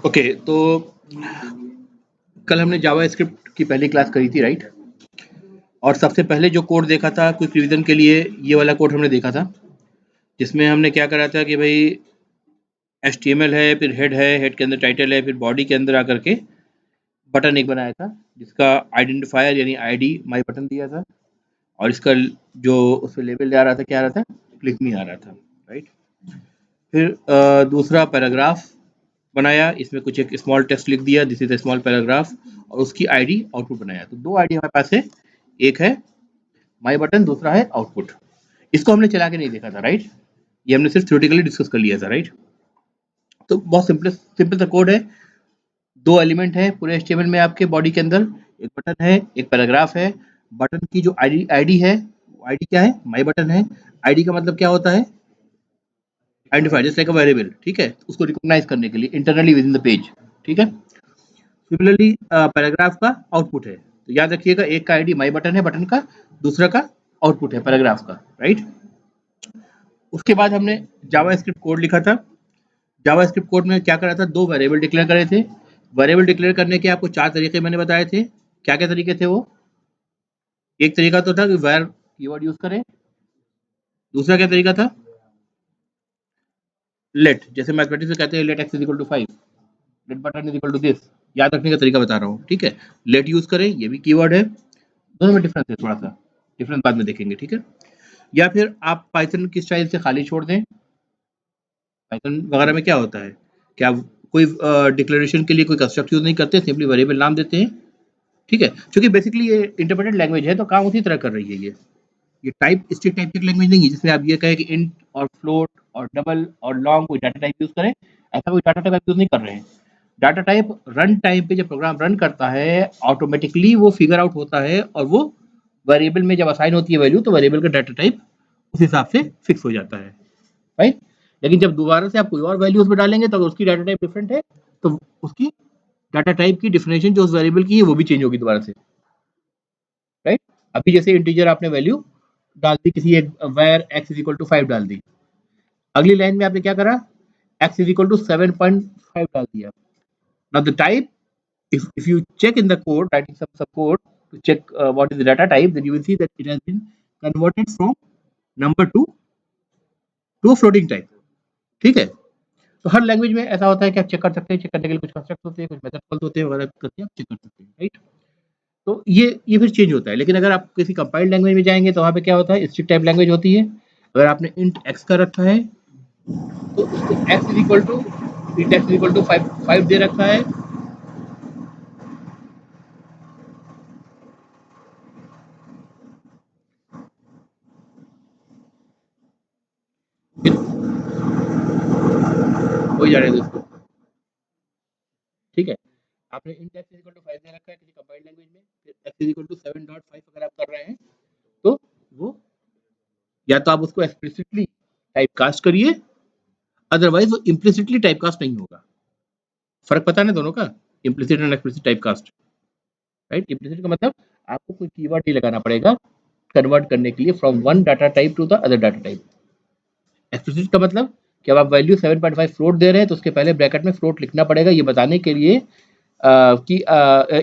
Okay, तो कल हमने जावा स्क्रिप्ट की पहली क्लास करी थी, राइट? और सबसे पहले जो कोड देखा था क्विक रिवीजन के लिए, ये वाला कोड हमने देखा था, जिसमें हमने क्या करा था कि भाई HTML है, फिर हेड के अंदर टाइटल है, फिर बॉडी के अंदर आकर के बटन एक बनाया था जिसका आइडेंटिफायर यानी ID माई बटन दिया था, और इसका जो उस पर लेबल आ रहा था, क्या आ रहा था? क्लिक मी आ रहा था, राइट? फिर दूसरा पैराग्राफ बनाया, इसमें कुछ एक स्मॉल टेक्स्ट लिख दिया, this is a small paragraph, और उसकी ID आउटपुट बनाया। तो दो ID हमारे पास है, एक है माई बटन, दूसरा है आउटपुट। इसको हमने चला के नहीं देखा था, राइट? ये हमने सिर्फ थ्योरेटिकली डिस्कस कर लिया था, राइट? तो बहुत सिंपल सा कोड है। दो एलिमेंट है पूरे HTML में आपके बॉडी के अंदर, एक बटन है, एक पैराग्राफ है। बटन की जो ID है, ID क्या है? माई बटन है। ID का मतलब क्या होता है? Identifier, just like a variable, ठीक है? उसको रिकॉग्नाइज करने के लिए internally with in the page, ठीक है? सिमिलरली पैराग्राफ का आउटपुट है, तो याद रखिएगा, एक का ID माई बटन है बटन का, दूसरा का आउटपुट है पैराग्राफ का, राइट? उसके बाद हमने जावा स्क्रिप्ट कोड लिखा था। जावा स्क्रिप्ट कोड में क्या करा था? दो वेरिएबल डिक्लेयर करे थे। वेरिएबल डिक्लेयर करने के आपको चार तरीके मैंने बताए थे। क्या क्या तरीके थे वो? एक तरीका तो था कि where कीवर्ड यूज करें। दूसरा क्या तरीका था? लेट, जैसे मैथमेटिक्स में कहते हैं let x is equal to 5, let button is equal to this. याद रखने का तरीका बता रहा हूँ, ठीक है? लेट यूज करें, ये भी कीवर्ड है। दोनों में डिफरेंस है, थोड़ा सा डिफरेंस बाद में देखेंगे, ठीक है? या फिर आप पाइथन की स्टाइल से खाली छोड़ दें। पाइथन वगैरह में क्या होता है, क्या कोई डिक्लेरेशन के लिए कोई कंस्ट्रक्ट यूज नहीं करते, सिंपली वेरिएबल नाम देते हैं, ठीक है? क्योंकि बेसिकली ये इंटरप्रेटेड लैंग्वेज है, तो काम उसी तरह कर रही है ये टाइप स्ट्रिक्ट टाइप की लैंग्वेज नहीं है जिसमें आप ये कहें कि इंट और फ्लोट और डबल और लॉन्ग कोई डाटा टाइप यूज करें। ऐसा कोई डाटा टाइप आप यूज नहीं कर रहे हैं। डाटा टाइप रन टाइम पे जब प्रोग्राम रन करता है, ऑटोमेटिकली वो फिगर आउट होता है, और वो वेरिएबल में जब असाइन होती है वैल्यू, तो वेरिएबल का डाटा टाइप उस हिसाब से फिक्स हो जाता है, राइट? लेकिन जब दोबारा से आप कोई और वैल्यू उसमें डालेंगे तो उसकी डाटा टाइप डिफरेंट है, तो उसकी डाटा टाइप की डिफिनेशन जो उस वेरिएबल की है वो भी चेंज होगी दोबारा से, राइट? अभी जैसे इंटीजर आपने वैल्यू डाल दी, किसी एक var x is equal to 5 डाल दी, अगली लाइन में आपने क्या करा? x इज इक्वल टू 7.5 डाल दिया। Now the type, if you check in the code, writing some code to check what is the data type, then you will see that it has been converted from number to a floating type, ठीक है? तो हर language में ऐसा होता है कि आप check कर सकते हैं, चेक करने के लिए कुछ कंस्ट्रक्ट होते हैं, कुछ मेथड कॉल्स होते हैं वगैरह करके आप चेक कर सकते हैं, राइट? तो ये फिर चेंज होता है। लेकिन अगर आप किसी कंपाइल्ड लैंग्वेज में जाएंगे तो वहाँ पे क्या होता है? स्ट्रिक्ट टाइप लैंग्वेज होती है। अगर आपने इंट x का रखा है तो उसको x is equal to int x is equal to 5 दे रखा है, फिर वही जा रहे हैं दोस्तों, ठीक है? आपने int x is equal to 5 दे रखा है किसी कंपाइल्ड लैंग्वेज में, फिर x इज इक्वल टू 7.5 अगर आप कर रहे हैं, तो वो या तो आप उसको एक्सप्लिसिटली टाइप कास्ट करिए, अदरवाइज वो इम्प्लिसिटली टाइप कास्ट नहीं होगा। फर्क पता है ना दोनों का, implicit and explicit type cast, right? Implicit का मतलब आपको कोई कीवर्ड नहीं लगाना पड़ेगा कन्वर्ट करने के लिए from one data type two the other data type. Explicit का मतलब कि अब आप वैल्यू 7.5 फ्लोट दे रहे हैं तो उसके पहले ब्रैकेट में फ्लोट लिखना पड़ेगा, ये बताने के लिए कि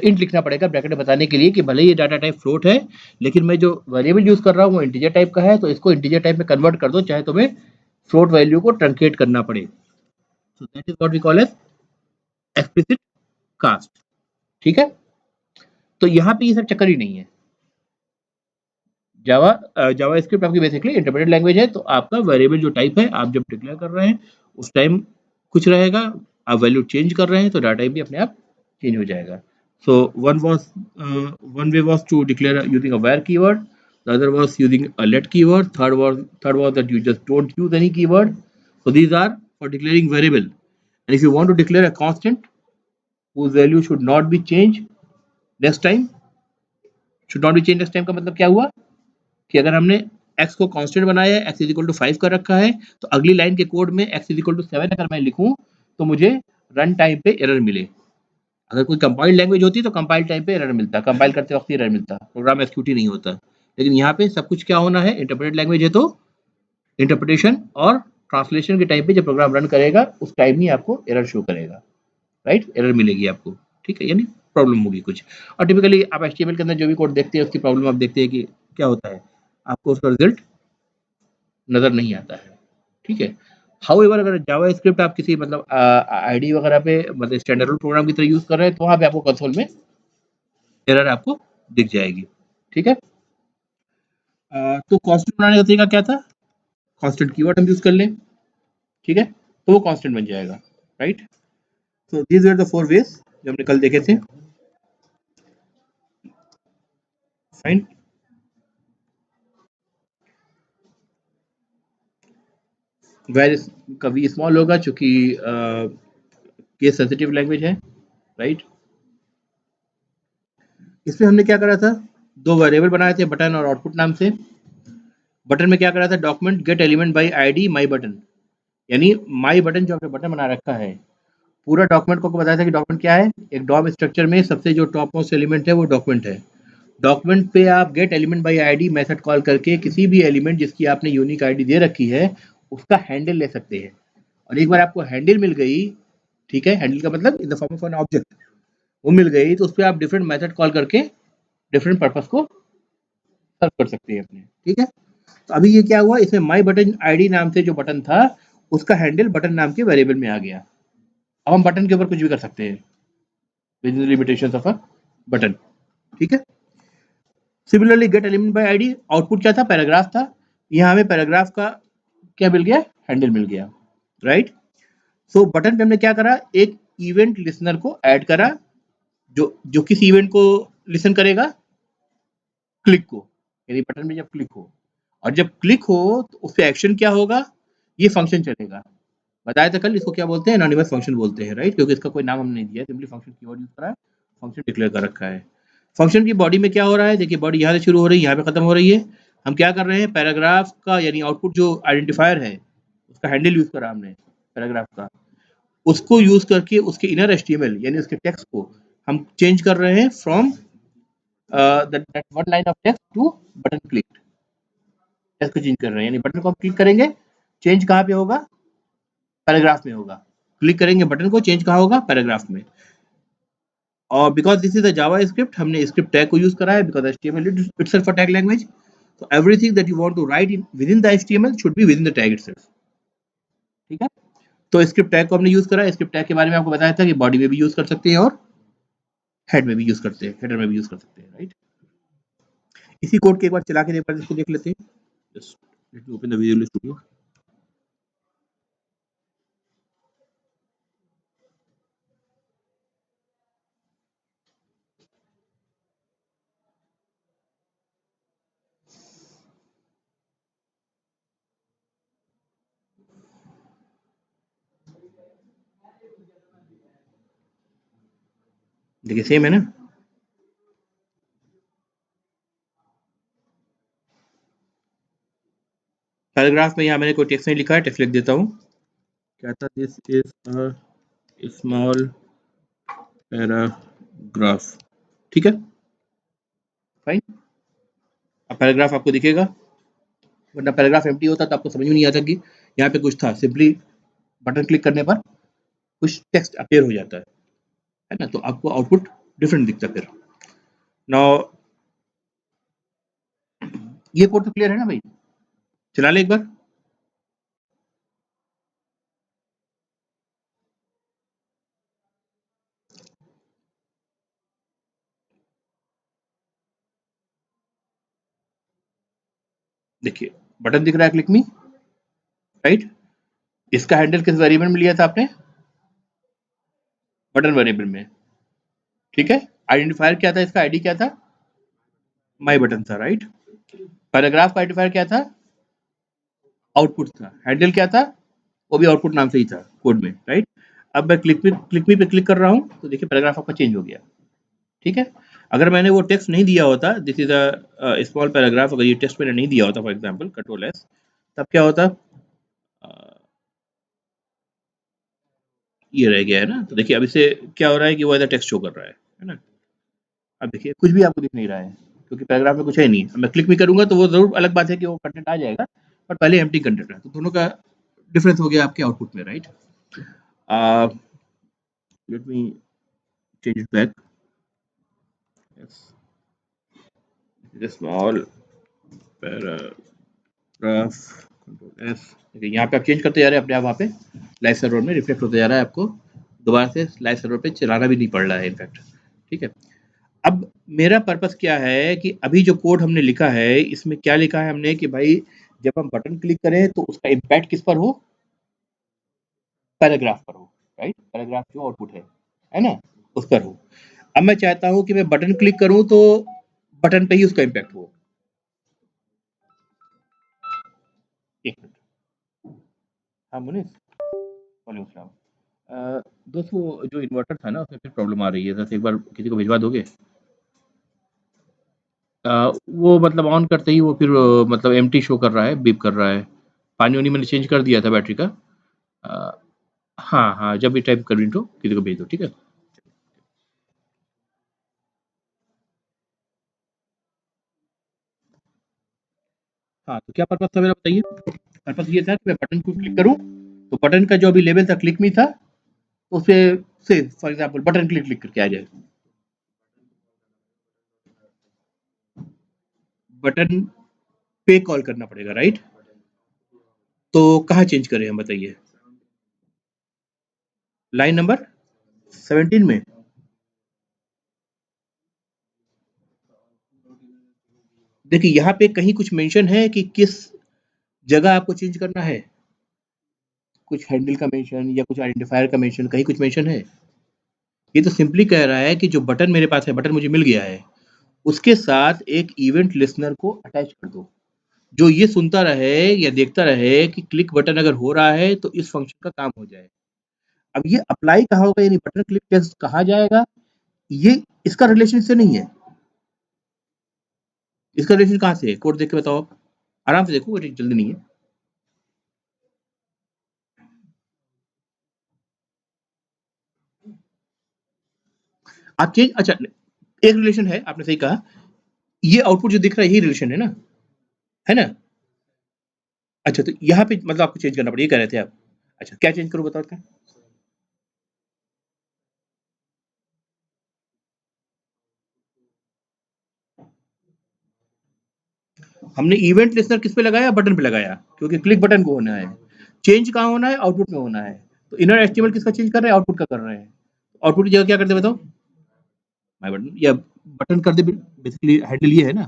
इंट लिखना पड़ेगा ब्रैकेट में बताने के लिए कि भले ये डाटा टाइप फ्लोट है, लेकिन मैं जो वेरिएबल यूज कर रहा हूँ वो इंटीजर टाइप का है, तो इसको इंटीजर टाइप में कन्वर्ट कर दो, चाहे तुम्हें फ्लोट वैल्यू को ट्रंकेट करना पड़े। So that is what we call as explicit cast, ठीक है? तो यहाँ पे ये सब चक्कर ही नहीं है। जावा स्क्रिप्ट आपकी बेसिकली इंटरप्रेटेड लैंग्वेज है, तो आपका वेरिएबल जो टाइप है आप जब डिक्लेयर कर रहे हैं उस टाइम कुछ रहेगा, आप वैल्यू चेंज कर रहे हैं तो डाटा टाइप भी अपने आप चेंज हो जाएगा। सो one way was to declare using a where keyword, the other was using a let keyword, third was that you just don't use any keyword. So these are for declaring variable, and if you want to declare a constant whose value should not be changed next time, should not be changed next time का मतलब क्या हुआ कि अगर हमने x को constant बनाया है, x इज इक्वल टू 5 कर रखा है, तो अगली लाइन के कोड में x इज इक्वल टू 7 अगर मैं लिखूं तो मुझे रन टाइम पे एरर मिले। अगर कोई कंपाइल्ड लैंग्वेज होती तो कंपाइल टाइम पे एरर मिलता, कंपाइल करते वक्त एरर मिलता, प्रोग्राम एक्सिक्यूट ही नहीं होता। लेकिन यहाँ पे सब कुछ क्या होना है? इंटरप्रेटेड लैंग्वेज है तो इंटरप्रिटेशन और ट्रांसलेशन के टाइम पे जब प्रोग्राम रन करेगा उस टाइम ही आपको एरर शो करेगा, राइट, एरर मिलेगी आपको, ठीक है, यानी प्रॉब्लम होगी कुछ। और टिपिकली आप एचटीएमएल के अंदर जो भी कोड देखते हैं उसकी प्रॉब्लम आप देखते हैं कि क्या होता है, आपको उसका रिजल्ट नजर नहीं आता है, ठीक है। हाउएवर अगर जावा स्क्रिप्ट आप किसी मतलब आईडी वगैरह पे मतलब स्टैंडर्ड प्रोग्राम की तरह यूज कर रहे हैं तो वहां पे आपको कंसोल में एरर आपको दिख जाएगी, ठीक है। तो कांस्टेंट बनाने का तरीका क्या था, कांस्टेंट कीवर्ड हम यूज कर लें, ठीक है, तो वो कांस्टेंट बन जाएगा, right. So these are the four ways जो हमने कल देखे थे, फाइन। वेरी कभी स्मॉल होगा चूंकि केस सेंसिटिव लैंग्वेज है, राइट। इसमें हमने क्या करा था, दो वेरिएबल बनाए थे बटन और आउटपुट नाम से। बटन में क्या करा था, document gate element by ID my button, यानी माई बटन जो आपने बटन बना रखा है पूरा डॉक्यूमेंट को बताया था कि डॉक्यूमेंट क्या है, एक डॉम स्ट्रक्चर में सबसे जो टॉप मोस्ट एलिमेंट है वो डॉक्यूमेंट है। डॉक्यूमेंट पे आप gate element by ID method call करके किसी भी एलिमेंट जिसकी आपने यूनिक आईडी दे रखी है उसका हैंडल ले सकते हैं। और एक बार आपको हैंडल मिल गई, ठीक है, हैंडल का मतलब in the form of an object, वो मिल गई तो उस पर आप डिफरेंट मेथड कॉल करके डिफरेंट पर्पस को सर्व कर सकते हैं अपने, ठीक है। तो अभी ये क्या हुआ, इसमें माई बटन आईडी नाम से जो बटन था उसका हैंडल बटन नाम के वेरिएबल में आ गया। अब हम बटन के ऊपर कुछ भी कर सकते हैं with in limitations of a button, ठीक है। Similarly gate element by ID, output क्या था, पैराग्राफ था, यहाँ हमें पैराग्राफ का क्या मिल गया, हैंडल मिल गया, राइट। सो बटन पे हमने क्या करा, एक इवेंट लिसनर को ऐड करा जो जो किस इवेंट को लिसन करेगा, क्लिक को, यानी बटन में जब क्लिक हो, और जब क्लिक हो तो उस पे एक्शन क्या होगा, ये फंक्शन चलेगा। बताया था कल, इसको क्या बोलते हैं, एनोनिमस फंक्शन बोलते हैं, राइट, क्योंकि इसका कोई नाम हमने नहीं दिया, सिंपली फंक्शन कीवर्ड यूज करा है, फंक्शन डिक्लेयर कर रखा है। फंक्शन की बॉडी में क्या हो रहा है, देखिए बॉडी यहाँ से शुरू हो रही है, यहाँ पे खत्म हो रही है। हम क्या कर रहे हैं, पैराग्राफ का यानी आउटपुट जो आइडेंटिफायर है उसका हैंडल यूज करा हमने पैराग्राफ का, उसको यूज करके उसके इनर एचटीएमएल यानी उसके टेक्स्ट को हम चेंज कर रहे हैं from that one line of text to button click, text को चेंज कर रहे हैं, यानी बटन को हम क्लिक करेंगे, चेंज कहाँ पे होगा, पैराग्राफ में होगा। क्लिक करेंगे बटन को, चेंज कहाँ होगा, पैराग्राफ में। और because this is a Java script, हमने स्क्रिप्ट टैग को यूज करा है, because HTML itself a tag language, so everything that you want to write in within the HTML should be within the tag itself, ठीक है। तो script tag को हमने use करा, स्क्रिप्ट टैग के बारे में आपको बताया था कि बॉडी में भी यूज कर सकते हैं और हेड में भी यूज करते हैं, हेडर में भी यूज कर सकते हैं, राइट। इसी कोड के एक बार चला के एक बार इसको देख लेते हैं, just let me open the visual studio. देखिए सेम है ना, पैराग्राफ में यहाँ मैंने कोई टेक्स्ट नहीं लिखा है, टेक्स्ट लिख देता हूँ, क्या था, this is a small paragraph, ठीक है, फाइन। अब पैराग्राफ आपको दिखेगा, वरना पैराग्राफ एम्प्टी होता तो आपको समझ में नहीं आता कि यहाँ पे कुछ था, सिंपली बटन क्लिक करने पर कुछ टेक्स्ट अपीयर हो जाता है ना, तो आपको आउटपुट डिफरेंट दिखता है फिर। नाउ ये कोड तो क्लियर है ना भाई, चला ले एक बार। देखिए बटन दिख रहा है, क्लिक मी, राइट। इसका हैंडल किस वेरिएबल में लिया था आपने, बटन वेरिएबल में, ठीक है। आइडेंटिफायर क्या था, इसका आईडी क्या था, माई बटन था, राइट। पैराग्राफ का आइडेंटिफायर क्या था, आउटपुट था। हैंडल क्या था, वो भी आउटपुट नाम से ही था कोड में, राइट। अब मैं क्लिक मी पे क्लिक कर रहा हूँ तो देखिए पैराग्राफ आपका चेंज हो गया, ठीक है। अगर मैंने वो टेक्स्ट नहीं दिया होता, this is a small paragraph, अगर ये टेक्स्ट मैंने नहीं दिया होता फॉर एग्जांपल कंट्रोल एस, तब क्या होता, ये रह गया है ना। तो देखिए अब इसे क्या हो रहा है कि वो एज टेक्स्ट शो कर रहा है ना। अब देखिए कुछ भी आपको दिख नहीं रहा है क्योंकि पैराग्राफ में कुछ है नहीं। अब मैं क्लिक भी करूंगा तो वो जरूर अलग बात है कि वो कंटेंट आ जाएगा, पर पहले एम्प्टी कंटेंट है, तो दोनों का डिफरेंस हो गया आपके आउटपुट में, right? Let me change it back. Small paragraph, control S. देखिए यहाँ पे आप चेंज करते जा रहे हैं अपने आप, वहाँ पे लाइव सर्वर में रिफ्लेक्ट होते जा रहा है, आपको दोबारा से लाइव सर्वर पे चलाना भी नहीं पड़ रहा है इनफैक्ट. ठीक है. अब मेरा पर्पस क्या है कि अभी जो कोड हमने लिखा है इसमें क्या लिखा है हमने कि भाई जब हम बटन क्लिक करें तो उसका इम्पैक्ट किस पर हो, पैराग्राफ पर हो, राइट? पैराग्राफ जो आउटपुट है ना, उस पर हो. अब मैं चाहता हूं कि मैं बटन क्लिक करूं तो बटन पे ही उसका इम्पैक्ट हो. एक मिनट. हाँ मुनीस, वालेकुम सलाम. दोस्त वो जो इन्वर्टर था ना उसमें फिर प्रॉब्लम आ रही है, जरा एक बार किसी को भिजवा दोगे? वो मतलब ऑन करते ही वो फिर मतलब एम्प्टी शो कर रहा है, बीप कर रहा है. पानी वानी मैंने चेंज कर दिया था बैटरी का. अ, हाँ हाँ, जब भी टाइप कर तो किसी को भेज दो, ठीक है? हाँ, तो क्या पर्पस था मेरा बताइए? पर्पस ये था कि मैं बटन को क्लिक करूँ तो बटन का जो अभी लेवल था क्लिक में था, उसे से for example button click click करके आ जाए. बटन पे कॉल करना पड़ेगा, राइट? तो कहाँ चेंज करें हम बताइए? लाइन नंबर 17 में. देखिए यहाँ पे कहीं कुछ मेंशन है कि किस जगह आपको चेंज करना है? कुछ हैंडल का मेंशन या कुछ आइडेंटिफायर का मेंशन, कहीं कुछ मेंशन है? ये तो सिंपली कह रहा है कि जो बटन मेरे पास है, बटन मुझे मिल गया है, उसके साथ एक इवेंट लिसनर को अटैच कर दो, जो ये सुनता रहे या देखता रहे कि क्लिक बटन अगर हो रहा है तो इस फंक्शन का काम हो जाए. अब ये अप्लाई कहाँ होगा, यानी बटन क्लिक टेस्ट कहाँ जाएगा, ये इसका रिलेशन इससे नहीं है. इसका रिलेशन कहाँ से है? कोड देख के बताओ आप. आराम से देखो, कोई जल्दी नहीं है. आप चेंज, अच्छा एक रिलेशन है, आपने सही कहा. ये आउटपुट जो दिख रहा है यही रिलेशन है ना, है ना? अच्छा तो यहाँ पे मतलब आपको चेंज करना पड़ेगा, ये कह रहे थे आप. अच्छा क्या चेंज करूँ बताओ क्या? हमने इवेंट लिसनर किस पे लगाया? बटन पे लगाया, क्योंकि क्लिक बटन को होना है. चेंज कहाँ होना है? आउटपुट में होना है. तो इनर एचटीएमएल किसका चेंज कर रहे हैं? आउटपुट का कर रहे हैं. आउटपुट की जगह क्या करते हैं बताओ? माय बटन या बटन कर दे. बेसिकली हैंडल ये है ना.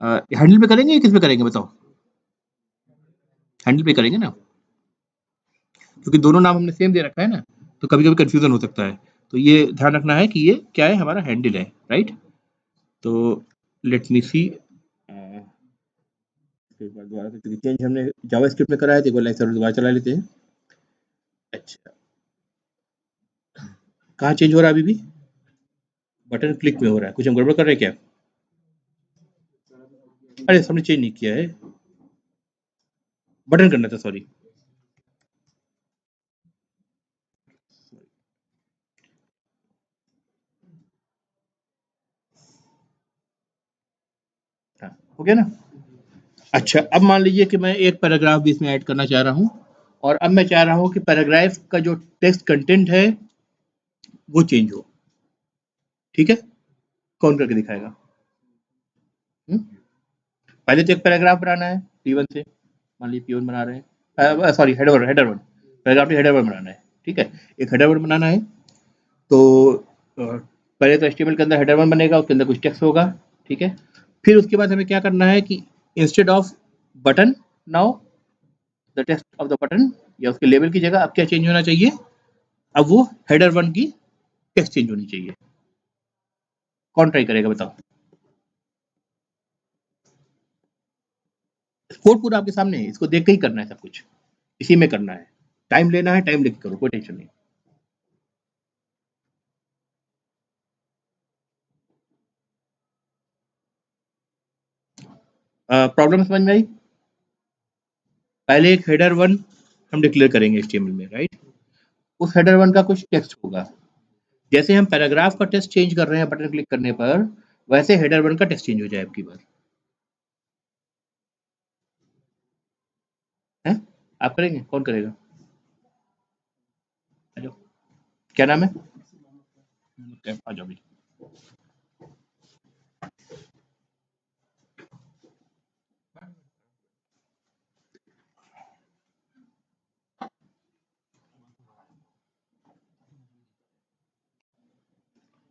हैंडल पे करेंगे या किस पे करेंगे बताओ? हैंडल पे करेंगे ना, क्योंकि दोनों नाम हमने सेम दे रखा है ना, तो कभी कभी कंफ्यूजन हो सकता है. तो ये ध्यान रखना है कि ये क्या है, हमारा हैंडल है, राइट? तो लेट मी सी. एक बार दोबारा से, क्योंकि चेंज हमने जावास्क्रिप्ट में कराया था, एक बार लाइव सर्वर दोबारा चला लेते हैं. अच्छा, कहाँ चेंज हो रहा है अभी भी? बटन क्लिक में हो रहा है. कुछ हम गड़बड़ कर रहे हैं क्या? अरे हमने चेंज नहीं किया है, बटन करना था, सॉरी. हाँ, हो गया ना? अच्छा अब मान लीजिए कि मैं एक पैराग्राफ भी इसमें ऐड करना चाह रहा हूँ, और अब मैं चाह रहा हूँ कि पैराग्राफ का जो टेक्स्ट कंटेंट है वो चेंज हो. ठीक है, कौन करके दिखाएगा? हुँ? पहले तो एक पैराग्राफ बनाना है P1 से, मान लीजिए P1 बना रहे हैं, सॉरी हेडर हेडर 1, पैराग्राफ में हेडर 1 बनाना है, ठीक है? एक हेडर 1 बनाना है. तो पहले तो एचटीएमएल के अंदर हेडर 1 बनेगा, उसके अंदर कुछ टेक्स्ट होगा, ठीक है? फिर उसके बाद हमें क्या करना है कि instead off button, now the text of the button, या उसके लेवल की जगह अब क्या चेंज होना चाहिए? अब वो हेडर 1 की टेक्स्ट चेंज होनी चाहिए. कौन ट्राई करेगा बताओ? कोड पूरा आपके सामने है, इसको देख के ही करना है सब कुछ, इसी में करना है. टाइम लेना है, टाइम लेके करो, कोई टेंशन नहीं. प्रॉब्लम समझ में आई? पहले एक हेडर 1 हम डिक्लेयर करेंगे एचटीएमएल में, राइट? उस हेडर 1 का कुछ टेक्स्ट होगा. जैसे हम पैराग्राफ का टेक्स्ट चेंज कर रहे हैं बटन क्लिक करने पर, वैसे हेडर 1 का टेक्स्ट चेंज हो जाए अब की बार, है? आप करेंगे? कौन करेगा? आ जाओ। क्या नाम है? आ जाओ अभी।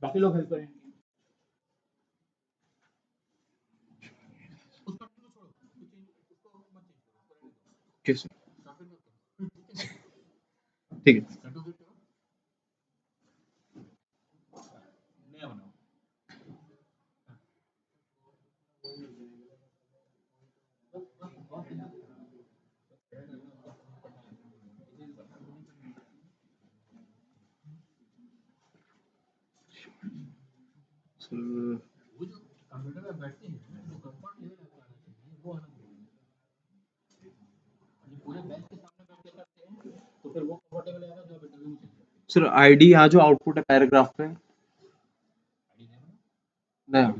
बाकी लोग हेल्प करेंगे। कैसे? ठीक है। नया बनाओ। सर, वो जो कंप्यूटर में बैठते हैं ना, जो कंफर्ट लेवल आपका आना चाहिए, वो आना चाहिए। ये पूरे बेंच के सामने बैठ के करते हैं, तो फिर वो कंफर्टेबल आएगा जो आप इंटरव्यू में चाहिए। सर आईडी यहाँ जो आउटपुट है पैराग्राफ पे नया।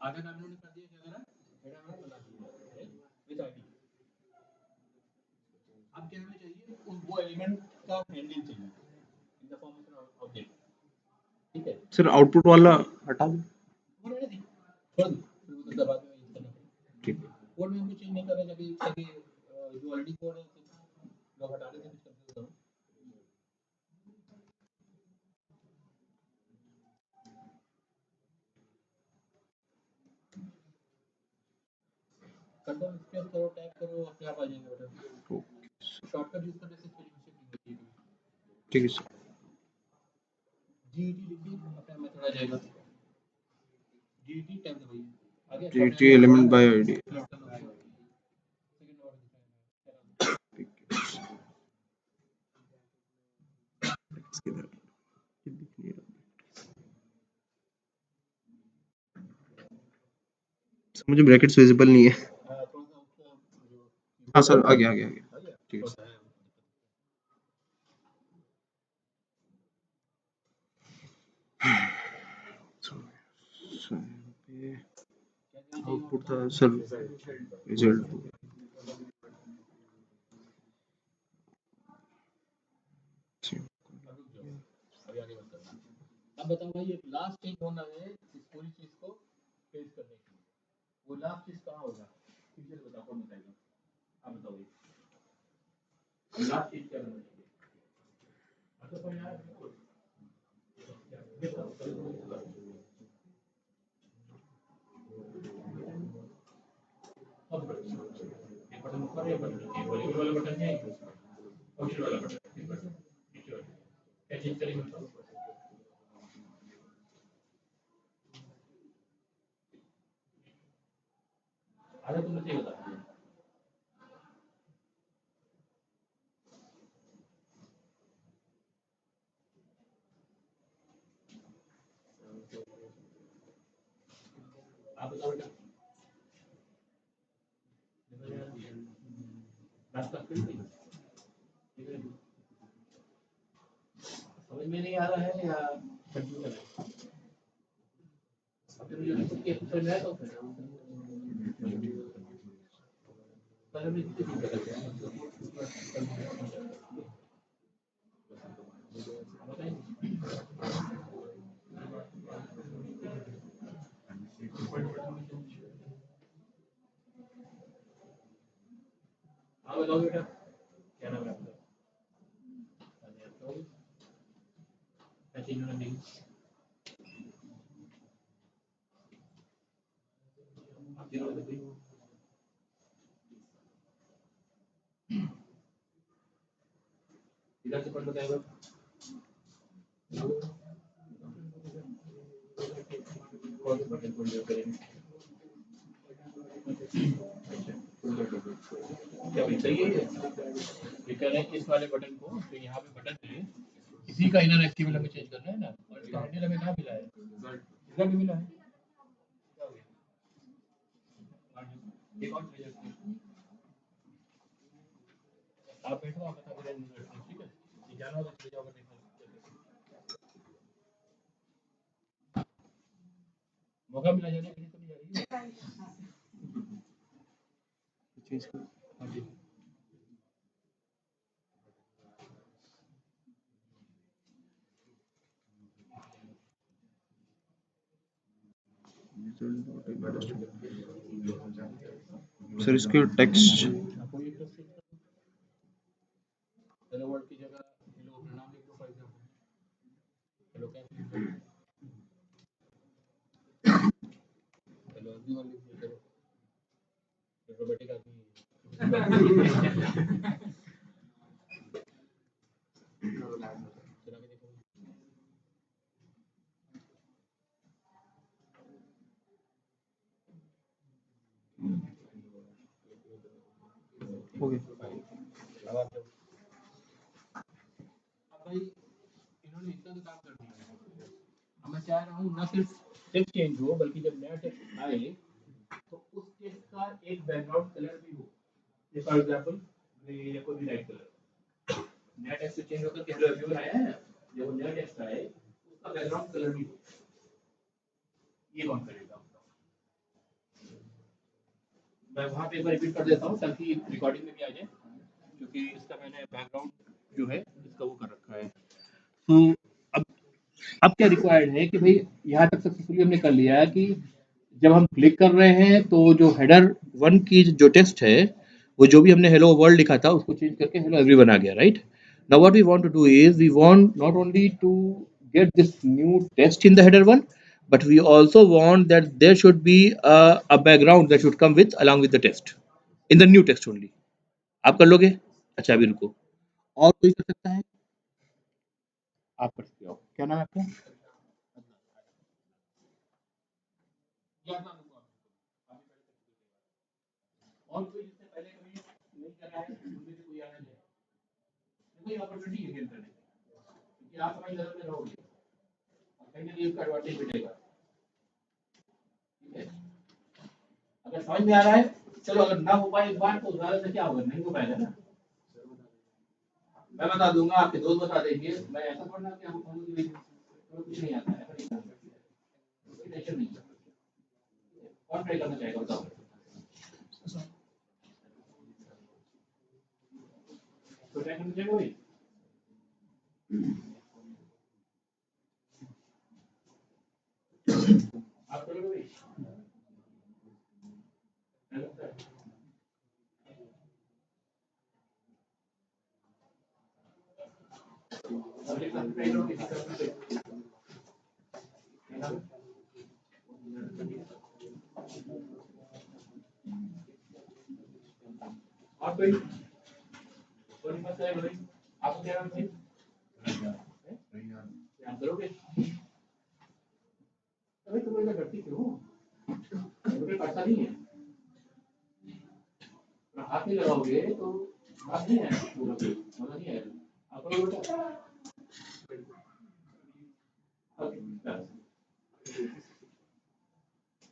आधा काम इन्होंने कर दिया, क्या करा? हेडर में बना दिया विद आईडी। अब क्या हमें चाहिए? उस वो एलिमेंट का हैंडल चाहिए in the form of object. ठीक है सर, आउटपुट वाला हटा दो। वो रहने दी, छोड़ दो, फिर वो तो दबा के यूज करना पड़ेगा। ठीक है। कोड में कुछ चेंज नहीं कर रहे, जब ताकि जो ऑलरेडी कोड है लोग हटा देते कुछ कंफ्यूज हो। कंट्रोल स्पेस करो, टाइप करो, अपने आप आ जाएंगे बेटा। शॉर्टकट यूज करने से स्पेलिंग मिस्टेक नहीं होती है। ठीक है सर। जीटी लिखिए, अपना मेथड आ जाएगा। जीटी टैब दबाइए, आ गया। GT element by ID. मुझे ब्रैकेट्स विजिबल नहीं है। हाँ सर, आ गया आ गया आ गया। ठीक है सर। आउटपुट था सर, रिजल्ट। अब बताओ भाई, एक लास्ट चीज होना है इस पूरी चीज को फेस करने के लिए। वो लास्ट चीज कहाँ होगा? टीचर बताओ, कौन बताएगा? आप बताओ भाई, लास्ट चीज क्या होना चाहिए? अच्छा समझ आया आपको? अब एक बटन ऊपर, एक बटन नीचे, वॉल्यूम वाला बटन है, ऑप्शन वाला बटन है। क्या चेंज करेंगे बताओ? आधा तुमने सही बता दिया। आप बताओ बेटा। नाश्ता कर लिया? समझ में नहीं आ रहा है या कंफ्यूजन है? अगर मुझे कुछ के समझ में आया तो फिर पहले मैं इसकी दिक्कत है। हाँ बताओ बेटा, क्या नाम है आपका? इधर से पढ़ बताएगा। कौन से बटन को यूज करेंगे? क्या भाई सही है ये कह रहे हैं इस वाले बटन को तो यहाँ पे बटन है इसी का इनर एचटीएमएल हमें चेंज करना है ना और इसका हैंडल हमें कहाँ मिला है इधर भी मिला है क्या हो गया एक और प्लेयर आप बैठो आप बता दे रहे हैं ठीक है ये जाना होगा चले जाओगे देखो मौका मिला जाने के लिए तो नहीं जा रही है चेंज करो हाँ जी सर इसके टेक्स्ट हेलो वर्ड की जगह हेलो अपना नाम लिख दो फॉर एग्जांपल हेलो क्या हेलो एवरीवन लिख दो चलो रोबोटिक आदमी चला के देखो ओके अब आप जाओ अब भाई इन्होंने इतना तो काम कर दिया अब मैं चाह रहा हूँ ना सिर्फ टेक्स्ट चेंज हो बल्कि जब नया टेक्स्ट आए तो उस टेक्स्ट का एक बैकग्राउंड कलर भी हो ये फॉर एग्जांपल या कोई भी लाइट कलर नया टेक्स्ट चेंज होकर के हेलो एवरीवन आया है ना जब वो नया टेक्स्ट आए उसका बैकग्राउंड कलर भी हो ये कौन करेगा मैं वहाँ पे एक बार रिपीट कर देता हूँ ताकि रिकॉर्डिंग में भी आ जाए क्योंकि इसका मैंने बैकग्राउंड जो है इसका वो कर रखा है तो अब क्या रिक्वायर्ड है कि भाई यहाँ तक सक्सेसफुली हमने कर लिया है कि जब हम क्लिक कर रहे हैं तो जो हेडर 1 की जो टेक्स्ट है वो जो भी हमने हेलो वर्ल्ड लिखा था उसको चेंज करके हेलो एवरीवन आ गया right now what we want to do is we want not only to get this new text in the header one but we also want that there should be a background that should come with along with the text in the new text only आप कर लोगे अच्छा अभी रुको और कोई कर सकता है आप कर सकते हो क्या नाम है आपका और कोई जिससे पहले कभी नहीं करा है उनमें से कोई आना है कोई अपॉर्चुनिटी है गेन करने की क्योंकि आप हमारी नजर में रहोगे और कहीं ना कहीं उसका एडवांटेज मिलेगा ठीक है अगर समझ में आ रहा है चलो अगर ना हो पाए एक बार तो ज्यादा से क्या होगा नहीं हो पाएगा ना मैं बता दूंगा आपके दोस्त बता देंगे मैं ऐसा पढ़ना कि हम कुछ नहीं आता है ऐसा नहीं करना उसकी टेंशन नहीं कौन ट्राई करना चाहेगा बताओ तो ट्राई करना चाहेगा भाई आप करोगे भाई आप कोई कौन फंसा है भाई आपको क्या नाम है आप करोगे अभी तुम ऐसा करती क्यों मुझे पता नहीं है हाथ नहीं लगाओगे तो हाथ नहीं आएगा पूरा मजा नहीं आएगा आप करो बेटा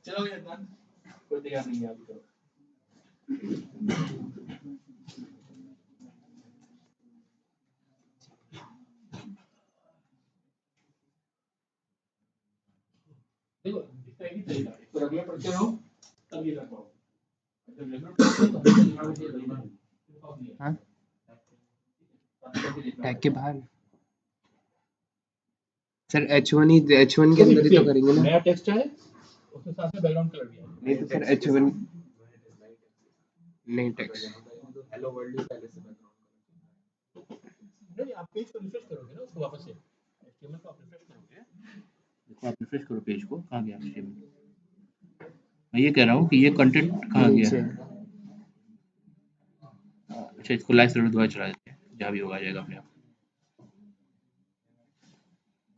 चलो यार कोई तैयार नहीं है आप करो देखो इसका एक ही तरीका है इसको रेगुलर पढ़ते रहो तब ये कर पाओ जब रेगुलर पढ़ते हो तो दिमाग में ये लगेगा हाँ टैग के बाहर सर H1 के अंदर ही तो करेंगे ना नया टेक्स्ट है उसके साथ में बैकग्राउंड कलर भी है नहीं तो सर H1 नहीं टेक्स्ट हेलो वर्ल्ड पहले से बैकग्राउंड नहीं आप पेज को रिफ्रेश करोगे ना उसको वापस से एचटीएमएल को आप रिफ्रेश करोगे देखो आप रिफ्रेश करो पेज को कहाँ गया एचटीएमएल मैं ये कह रहा हूँ कि ये कंटेंट कहाँ गया अच्छा इसको लाइव सर्वर दोबारा चला देते हैं जहाँ भी होगा आ जाएगा अपने आप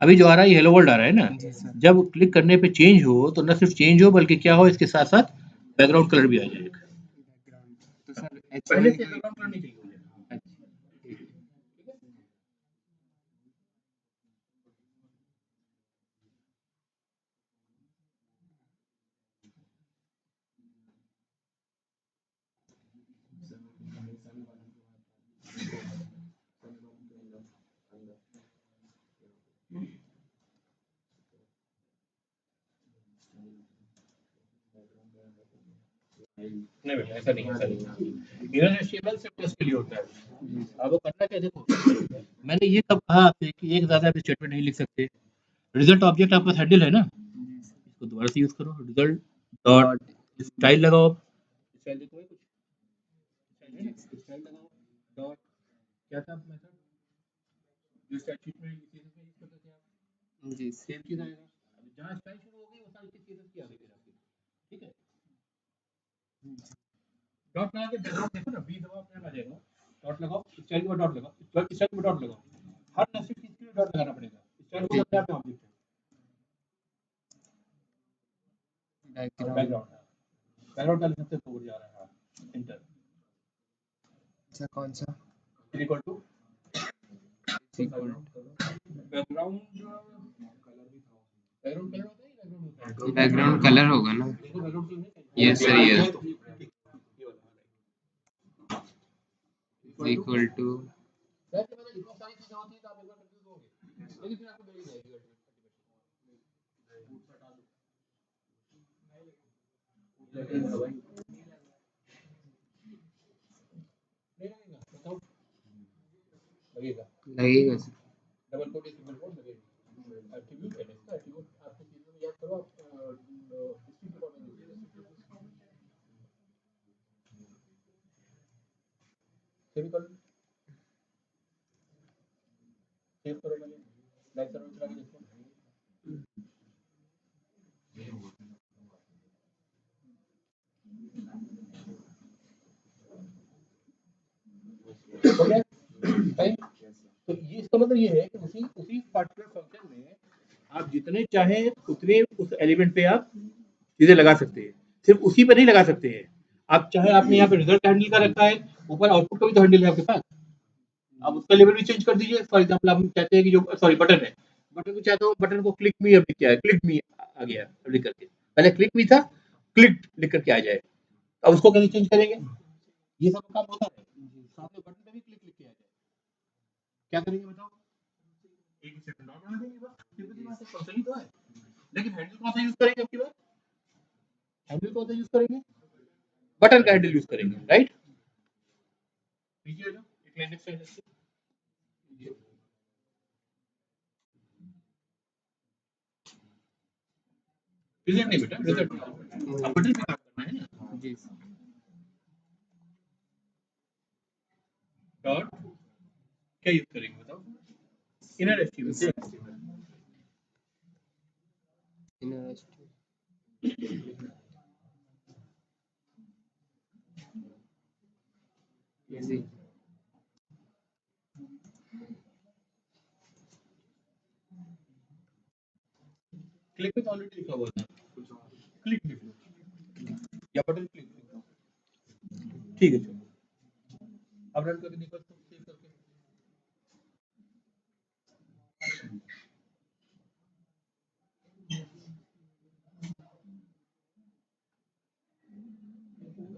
अभी जो आ रहा है हेलो वर्ल्ड आ रहा है ना जब क्लिक करने पे चेंज हो तो न सिर्फ चेंज हो बल्कि क्या हो इसके साथ साथ बैकग्राउंड कलर भी आ जाएगा पहले H1 से बैकग्राउंड कलर नहीं चाहिए मुझे। नहीं बेटा ऐसा नहीं, ऐसा नहीं। इनर एचटीएमएल सिर्फ टेस्ट के लिए होता है। अब वो करना क्या, देखो मैंने ये कब कहा आपसे कि एक ज्यादा आप स्टेटमेंट नहीं लिख सकते। रिजल्ट ऑब्जेक्ट आपका हैंडल है ना, इसको दोबारा से यूज करो, रिजल्ट डॉट स्टाइल लगाओ, स्टाइल देखो कुछ स्टाइल लगाओ डॉट क्या था मेथड जो स्टाइल शीट में सीएसएस में यूज करते थे आप, जी सेम चीज आएगा। अब जहां स्टाइल शुरू हो गई वो सारी चीज सीएसएस की आ गई फिर आपकी, ठीक है। डॉट लगा के बैकग्राउंड देखो ना, बी दबाओ अपने आप आ जाएगा। डॉट लगाओ, स्टाइल के बाद डॉट लगाओ, स्टाइल के बाद डॉट लगाओ, हर नेस्टेड चीज के लिए डॉट लगाना पड़ेगा। स्टाइल को अपने आप में ऑब्जेक्ट है बैकग्राउंड। बैकग्राउंड का सबसे ऊपर जा रहा है इंटर अच्छा कौन सा? Equal to equal background background colour होता है, बैकग्राउंड कलर होगा ना? देखो बैकग्राउंड कलर है यस सर यस। ये इक्वल टू वैसे मतलब इतनी सारी चीजें होती हैं तो आप एक बार कंफ्यूज होगे, लेकिन फिर आपको मिल ही जाएगी अल्टीमेटली। नहीं लगेगा बताओ, लगेगा लगेगा sir. Double quote single quote लगेगा। एट्रीब्यूट है इसका, एट्रीब्यूट आपको चीजों में याद करो आप स्ट्रिंग के फॉर्म में यूज सेमीकोलन सेव करो, मैंने लाइक सर्वर चला के देखो। हो गया राइट। तो ये इसका मतलब ये है कि उसी उसी पार्टिकुलर फंक्शन में आप जितने चाहें उतने उस एलिमेंट पे आप चीजें लगा सकते हैं, सिर्फ उसी पे नहीं लगा सकते हैं। आप चाहे आपने यहाँ पे रिजल्ट हैंडल का रखा है, ऊपर आउटपुट का भी तो हैंडल है आपके पास, आप उसका लेवल भी चेंज कर दीजिए। फॉर एग्जांपल हम कहते हैं कि जो सॉरी बटन है, बटन को चाहता हूँ बटन को क्लिक मी अभी क्या है, क्लिक मी आ गया लिख करके, पहले क्लिक मी था, क्लिक लिख करके आ जाए। अब उसको कैसे चेंज करेंगे, ये सब काम होता है, साथ में बटन पे भी क्लिक लिख के आ जाए। क्या करेंगे बताओ, एक सेकंड और बना देंगे बस, सिंपल सी बात है, फंक्शन ही तो है। लेकिन हैंडल कौन सा यूज करेंगे आपकी बात, हैंडल कौन सा यूज करेंगे, बटन का हैंडल यूज करेंगे राइट। नीचे आ जाओ, एक लाइन नेक्स्ट लाइन रिजल्ट नहीं बेटा, रिजल्ट नहीं, अब बटन पे काम करना है ना। जी डॉट क्या यूज करेंगे बताओ, इनर एचटीएमएल से जी क्लिक पे तो ऑलरेडी लिखा हुआ था, क्लिक लिख लो या बटन क्लिक लिख लो, ठीक है चलो अब रन करके देखो, सेव करके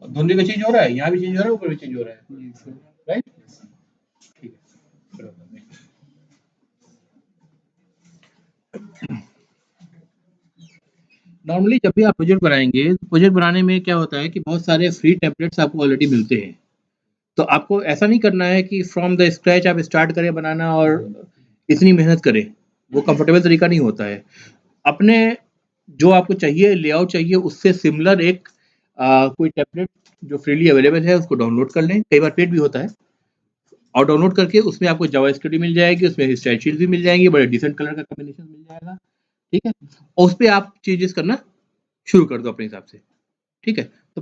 दोनों का चेंज हो रहा है, यहाँ भी चेंज हो रहा है, ऊपर भी चेंज हो रहा है राइट। ठीक है चलो नॉर्मली जब भी आप प्रोजेक्ट बनाएंगे, प्रोजेक्ट बनाने में क्या होता है कि बहुत सारे फ्री टेम्पलेट्स आपको ऑलरेडी मिलते हैं। तो आपको ऐसा नहीं करना है कि फ्रॉम द स्क्रैच आप स्टार्ट करें बनाना और इतनी मेहनत करें, वो कंफर्टेबल तरीका नहीं होता है। अपने जो आपको चाहिए लेआउट चाहिए उससे सिमिलर एक कोई टेम्पलेट जो फ्रीली अवेलेबल है उसको डाउनलोड कर लें, कई बार पेड भी होता है, और डाउनलोड करके उसमें आपको जावास्क्रिप्ट भी मिल जाएगी, उसमें स्टाइल शीट भी मिल जाएंगी, बड़े डिसेंट कलर का कॉम्बिनेशन मिल जाएगा, ठीक है। और उस पर आप चेंजेस करना शुरू कर दो अपने हिसाब से, ठीक है। तो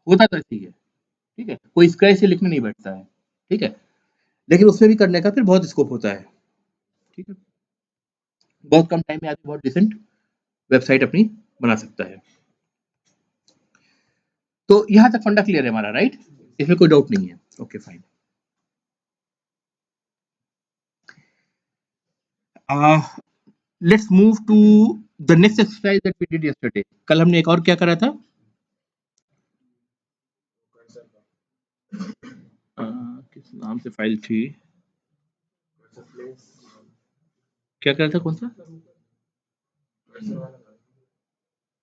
होता तो ऐसे ही है, ठीक है, कोई स्क्रैच से लिखने नहीं बैठता है, ठीक है, लेकिन उसमें भी करने का फिर बहुत स्कोप होता है, ठीक है। बहुत कम टाइम में आदमी बहुत डिसेंट वेबसाइट अपनी बना सकता है। तो यहाँ तक फंडा क्लियर है हमारा राइट। इसमें कोई डाउट नहीं है? Okay fine. Let's move to the next exercise that we did yesterday. कल हमने एक और क्या करा था? किस नाम से फाइल थी? क्या करा था? कौन सा?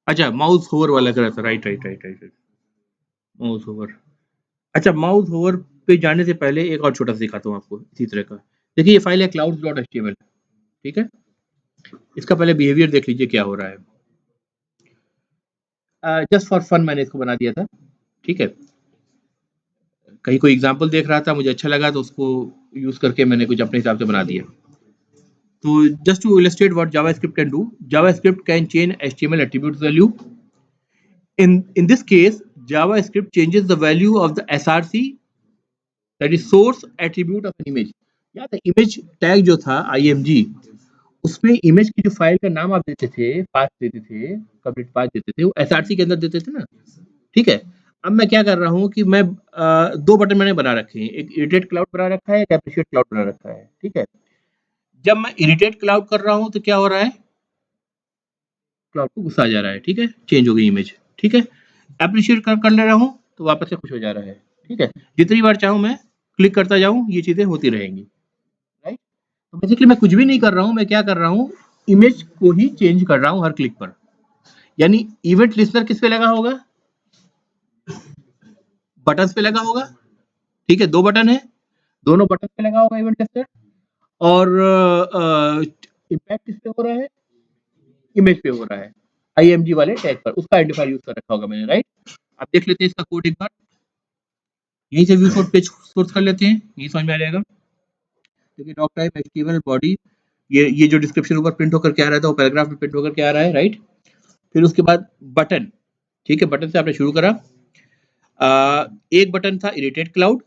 अच्छा, माउस होवर वाला करा था। Right right right right, mouse hover. अच्छा, माउस होवर पे जाने से पहले एक और छोटा सा दिखाता हूँ आपको इसी तरह का। देखिए, ये फाइल है clouds.html, ठीक है। इसका पहले बिहेवियर देख लीजिए क्या हो रहा है। जस्ट फॉर फन मैंने इसको बना दिया था, ठीक है। कहीं कोई एग्जांपल देख रहा था, मुझे अच्छा लगा तो उसको यूज करके मैंने कुछ अपने हिसाब से बना दिया। तो just to illustrate what JavaScript can do, JavaScript can change HTML attribute value. In this case, JavaScript changes the value of the src, that is source attribute of an image. याद है इमेज टैग जो था img, उसमें image की जो file का नाम आप देते थे, पाथ देते थे, कंप्लीट पाथ देते थे, वो src के अंदर देते थे ना, ठीक है। अब मैं क्या कर रहा हूँ कि मैं दो बटन मैंने बना रखे हैं, एक इरिटेट क्लाउड बना रखा है, एक एप्रिशिएट क्लाउड बना रखा है, ठीक है। जब मैं इरिटेट क्लाउड कर रहा हूँ तो क्या हो रहा है? क्लाउड को गुस्सा आ जा रहा है, ठीक है, चेंज हो गई इमेज, ठीक है। एप्रिशिएट कर ले रहा हूँ तो वापस से खुश हो जा रहा है, ठीक है। जितनी बार चाहूँ मैं क्लिक करता जाऊँ, ये चीजें होती रहेंगी, राइट। तो बेसिकली मैं कुछ भी नहीं कर रहा हूँ, मैं क्या कर रहा हूँ, इमेज को ही चेंज कर रहा हूँ हर क्लिक पर। यानी इवेंट लिस्टनर किस पे लगा होगा? बटन्स पे लगा होगा, ठीक है। दो बटन है, दोनों बटन पे लगा होगा इवेंट लिस्टनर। और इम्पैक्ट किस पे हो रहा है? इमेज पे हो रहा है, IMG वाले टैग पर। उसका आइडेंटिफायर यूज कर रखा होगा मैंने, राइट। अब देख लेते हैं इसका कोड एक बार, यहीं से व्यू सोर्स पेज सोर्स कर लेते हैं, यही समझ में आ जाएगा। देखिए, डॉक टाइप एचटीएमएल बॉडी, ये जो डिस्क्रिप्शन ऊपर प्रिंट होकर के आ रहा था वो पैराग्राफ में प्रिंट होकर के आ रहा है, राइट। फिर उसके बाद बटन, ठीक है, बटन से आपने शुरू करा। एक बटन था इरिटेट क्लाउड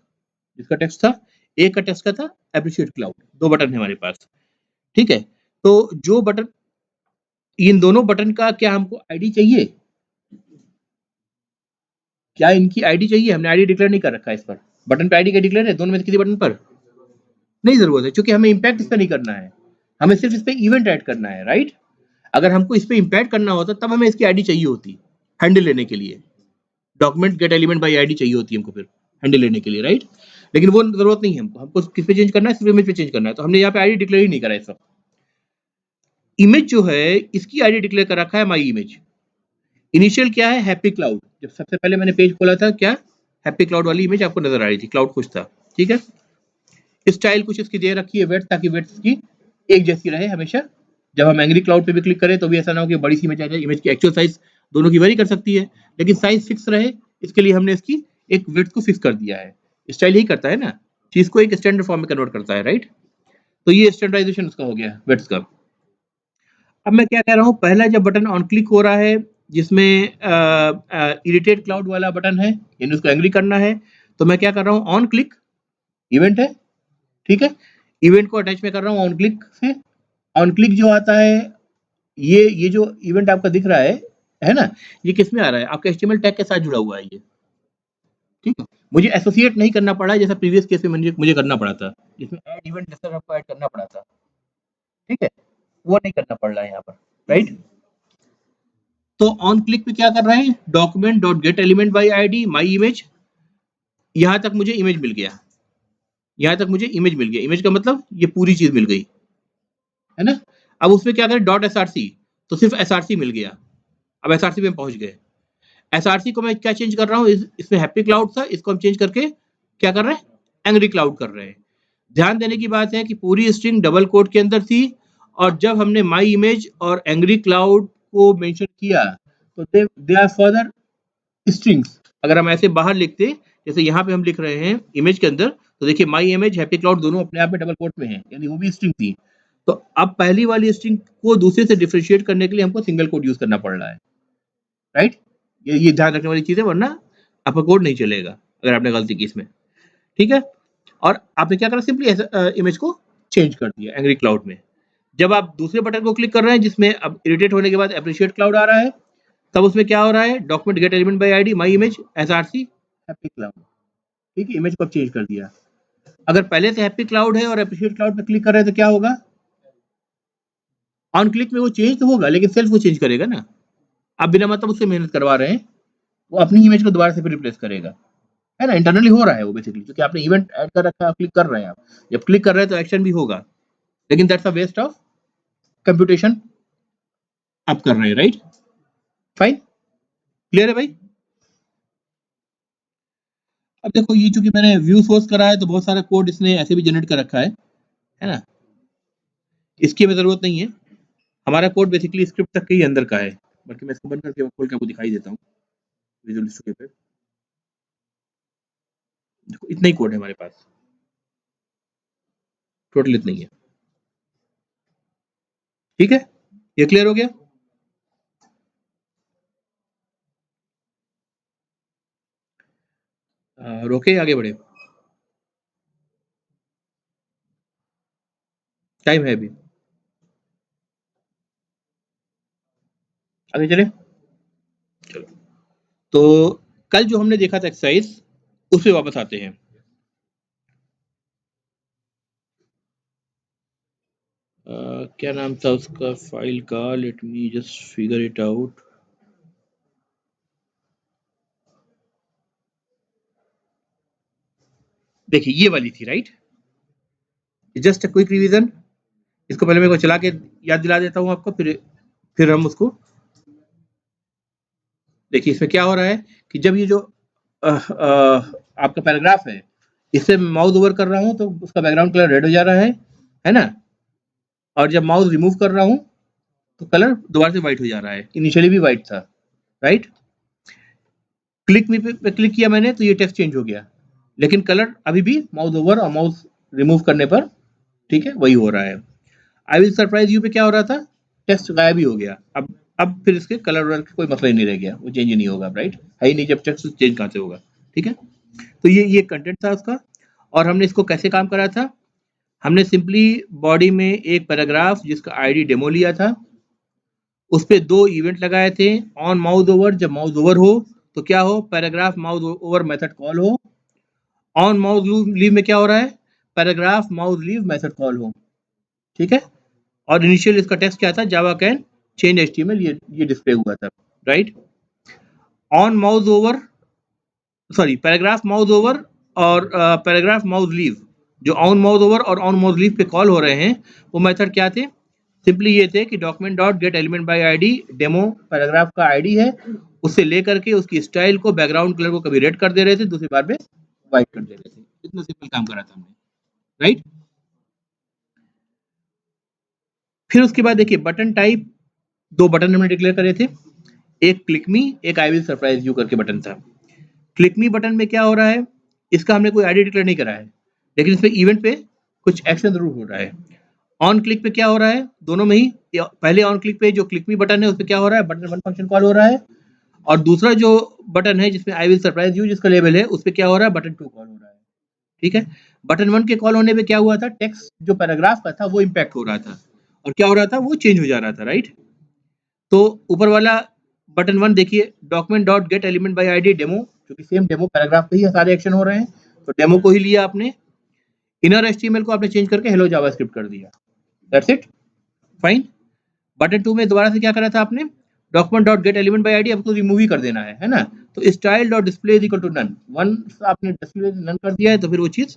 जिसका टेक्स्ट था, एक का टेक्स्ट का था एप्रिशिएट क्लाउड। दो बटन है हमारे पास, ठीक है। तो जो बटन, इन दोनों बटन का क्या हमको आईडी चाहिए? क्या इनकी आईडी चाहिए? हमने आईडी डिक्लेयर नहीं कर रखा है इस पर। बटन पे आईडी का डिक्लेयर है दोनों में से किसी बटन पर? नहीं जरूरत है, क्योंकि हमें इम्पैक्ट इस पर नहीं करना है, हमें सिर्फ इस पर इवेंट ऐड करना है, राइट। अगर हमको इस पर इम्पैक्ट करना होता तब हमें इसकी आईडी चाहिए होती हैंडल लेने के लिए। Document gate element by ID चाहिए होती है हमको फिर हैंडल लेने के लिए, राइट। लेकिन वो जरूरत नहीं है हमको, हमको किस पे चेंज करना है? सिर्फ इमेज पे चेंज करना है। तो हमने यहाँ पे आईडी डिक्लेयर ही नहीं करा इस वक्त। इमेज जो है इसकी आईडी डिक्लेयर कर रखा है माई इमेज। इनिशियल क्या है? Happy cloud. जब सबसे पहले मैंने पेज खोला था, क्या हैप्पी क्लाउड वाली इमेज आपको नजर आ रही थी, क्लाउड खुश था, ठीक है। स्टाइल कुछ इसकी दे रखी है वेट, ताकि वेट की एक जैसी रहे हमेशा। जब हम एंग्री क्लाउड पे भी क्लिक करें तो भी ऐसा ना हो कि बड़ी सी इमेज आ जाए। इमेज की एक्चुअल साइज दोनों की वेरी कर सकती है, लेकिन साइज फिक्स रहे इसके लिए हमने इसकी एक वेट को फिक्स कर दिया है। स्टाइल यही करता है ना, चीज को एक स्टैंडर्ड फॉर्म में कन्वर्ट करता है, राइट। तो ये स्टैंडर्डाइजेशन उसका हो गया वेट्स का। अब मैं क्या कह रहा हूँ, पहला जब बटन ऑन क्लिक हो रहा है जिसमें इरिटेट क्लाउड वाला बटन है, यानी उसको एंग्री करना है, तो मैं क्या कर रहा हूँ, ऑन क्लिक इवेंट है, ठीक है। इवेंट को अटैच में कर रहा हूँ ऑन क्लिक से। ऑन क्लिक जो आता है, ये जो इवेंट आपका दिख रहा है ना, ये किस में आ रहा है? आपका HTML टैग के साथ जुड़ा हुआ है ये, ठीक है। मुझे एसोसिएट नहीं करना पड़ा जैसा प्रीवियस केस में मुझे करना पड़ा था, जिसमें ऐड इवेंट लिस्टर आपको ऐड करना पड़ा था, ठीक है। वो नहीं करना पड़ रहा है यहाँ पर, राइट। तो ऑन क्लिक पे क्या कर रहे हैं, document dot get element by ID my image, यहां तक मुझे इमेज मिल गया, यहां तक मुझे इमेज मिल गया। इमेज का मतलब ये पूरी चीज मिल गई, है ना। अब उसमें क्या करें, डॉट एसआरसी, तो सिर्फ एसआरसी मिल गया। अब एसआरसी पे हम पहुंच गए। एसआरसी को मैं क्या चेंज कर रहा हूँ, इसमें हैप्पी क्लाउड था, इसको हम चेंज करके क्या कर रहे हैं, एंग्री क्लाउड कर रहे हैं। ध्यान देने की बात है कि पूरी स्ट्रिंग डबल कोट के अंदर थी, और जब हमने माई इमेज और एंग्री क्लाउड को मेंशन किया तो दे आर फर्दर स्ट्रिंग्स। अगर हम ऐसे बाहर लिखते, जैसे यहाँ पे हम लिख रहे हैं इमेज के अंदर, तो देखिए माई इमेज हैप्पी क्लाउड दोनों अपने आप में डबल कोट में है, यानी वो भी स्ट्रिंग थी। तो अब पहली वाली स्ट्रिंग को दूसरे से डिफरेंशिएट करने के लिए हमको सिंगल कोट यूज करना पड़ रहा है, राइट। ये ध्यान रखने वाली चीज है, वरना आपका कोड नहीं चलेगा अगर आपने गलती की इसमें, ठीक है। और आपने क्या करा, सिंपली इमेज को चेंज कर दिया एंग्री क्लाउड में। जब आप दूसरे बटन को क्लिक कर रहे हैं जिसमें अब इरिटेट होने के बाद एप्रिशिएट क्लाउड आ रहा है, तब उसमें क्या हो रहा है, document gate element by ID my image SRC happy cloud, ठीक है, इमेज को अब चेंज कर दिया। अगर पहले से हैप्पी क्लाउड है और एप्रिशिएट क्लाउड पे क्लिक कर रहे हैं तो क्या होगा, ऑन क्लिक में वो चेंज तो होगा लेकिन सेल्फ वो चेंज करेगा ना। आप बिना मतलब उससे मेहनत करवा रहे हैं, वो अपनी इमेज को दोबारा से फिर रिप्लेस करेगा, है ना, इंटरनली हो रहा है वो बेसिकली, क्योंकि आपने इवेंट ऐड कर रखा है, आप क्लिक कर रहे हैं, आप जब क्लिक कर रहे हैं तो एक्शन भी होगा, लेकिन that's a waste of computation आप कर रहे हैं, राइट। फाइन, क्लियर है भाई। अब देखो ये चूंकि मैंने व्यू सोर्स करा है तो बहुत सारा कोड इसने ऐसे भी जनरेट कर रखा है ना, इसकी हमें जरूरत नहीं है। हमारा कोड बेसिकली स्क्रिप्ट तक के ही अंदर का है, बल्कि मैं इसको बंद करके खोल के आपको दिखाई देता हूँ विजुअल स्टूडियो पे। देखो इतना ही कोड है हमारे पास, टोटल इतना ही है, ठीक है, ये क्लियर हो गया। रोके आगे बढ़े, टाइम है अभी, आगे चले। चलो, तो कल जो हमने देखा था एक्सरसाइज, उस पे वापस आते हैं। क्या नाम था उसका फाइल का, let me just figure it out. देखिए ये वाली थी, right, just a quick revision. इसको पहले मेरे को चला के याद दिला देता हूँ आपको, फिर हम उसको देखिए। इसमें क्या हो रहा है कि जब ये जो आपका पैराग्राफ है, इससे माउस ओवर कर रहा हूँ तो उसका बैकग्राउंड कलर रेड हो जा रहा है ना, और जब माउस रिमूव कर रहा हूँ तो कलर दोबारा से व्हाइट हो जा रहा है, इनिशियली भी व्हाइट था, राइट। क्लिक मी पे क्लिक किया मैंने तो ये टेक्स्ट चेंज हो गया, लेकिन कलर अभी भी माउस ओवर और माउस रिमूव करने पर, ठीक है, वही हो रहा है। आई विल सरप्राइज यू पे क्या हो रहा था, टेक्स्ट गायब ही हो गया। अब फिर इसके कलर वलर का कोई मतलब ही नहीं रह गया, वो चेंज ही नहीं होगा, राइट, है ही नहीं, जब टेक्स्ट चेंज कहाँ से होगा, ठीक है। तो ये कंटेंट था उसका, और हमने इसको कैसे काम करा था, हमने सिंपली बॉडी में एक पैराग्राफ जिसका आईडी डेमो लिया था, उस पे दो इवेंट लगाए थे, ऑन माउस ओवर जब माउस ओवर हो तो क्या हो, paragraph mouse over method call हो, ऑन माउस लीव में क्या हो रहा है, paragraph mouse leave method call हो, ठीक है। और इनिशियल इसका टेक्स्ट क्या था, जावा कैन चेंज एचटीएमएल, ये डिस्प्ले हुआ था, right. On mouse over, sorry, paragraph mouse over और पैराग्राफ माउस लीव, जो ऑन माउस ओवर और ऑन माउस लीव पे कॉल हो रहे हैं, वो मेथड क्या थे, सिंपली ये थे कि document dot get element by ID, demo paragraph का आईडी है, उससे लेकर के उसकी स्टाइल को, बैकग्राउंड कलर को कभी रेड कर दे रहे थे, दूसरी बार में व्हाइट कर दे रहे थे, इतना सिंपल काम करा था हमने, राइट। फिर उसके बाद देखिए बटन टाइप, दो बटन हमने डिक्लेयर करे थे, एक क्लिक मी, एक आई विल सरप्राइज यू करके बटन था। क्लिक मी बटन में क्या हो रहा है, इसका हमने कोई आईडी डिक्लेयर नहीं करा है, लेकिन इसमें इवेंट पे कुछ एक्शन जरूर हो रहा है। ऑन क्लिक पे क्या हो रहा है, दोनों में ही, पहले ऑन क्लिक पे जो क्लिक मी बटन है उस पर क्या हो रहा है, बटन वन फंक्शन कॉल हो रहा है, और दूसरा जो बटन है जिसमें आई विल सरप्राइज यू जिसका लेवल है, उस पर क्या हो रहा है, बटन टू कॉल हो रहा है, ठीक है। बटन वन के कॉल होने पे क्या हुआ था, टेक्स्ट जो पैराग्राफ का था वो इम्पैक्ट हो रहा था, और क्या हो रहा था, वो चेंज हो जा रहा था, राइट। तो ऊपर वाला बटन वन देखिए, document dot get element by ID demo, क्योंकि सेम डेमो पैराग्राफ पे ही सारे एक्शन हो रहे हैं, तो डेमो को ही लिया आपने, इनर एचटीएमएल को आपने चेंज करके हेलो जावास्क्रिप्ट कर दिया, that's it, fine. Button two में दोबारा से क्या करा था आपने, document dot get element by ID, आपको रिमूव ही कर देना है ना, तो style dot display is equal to none, one आपने डिस्प्ले नन कर दिया है तो फिर वो चीज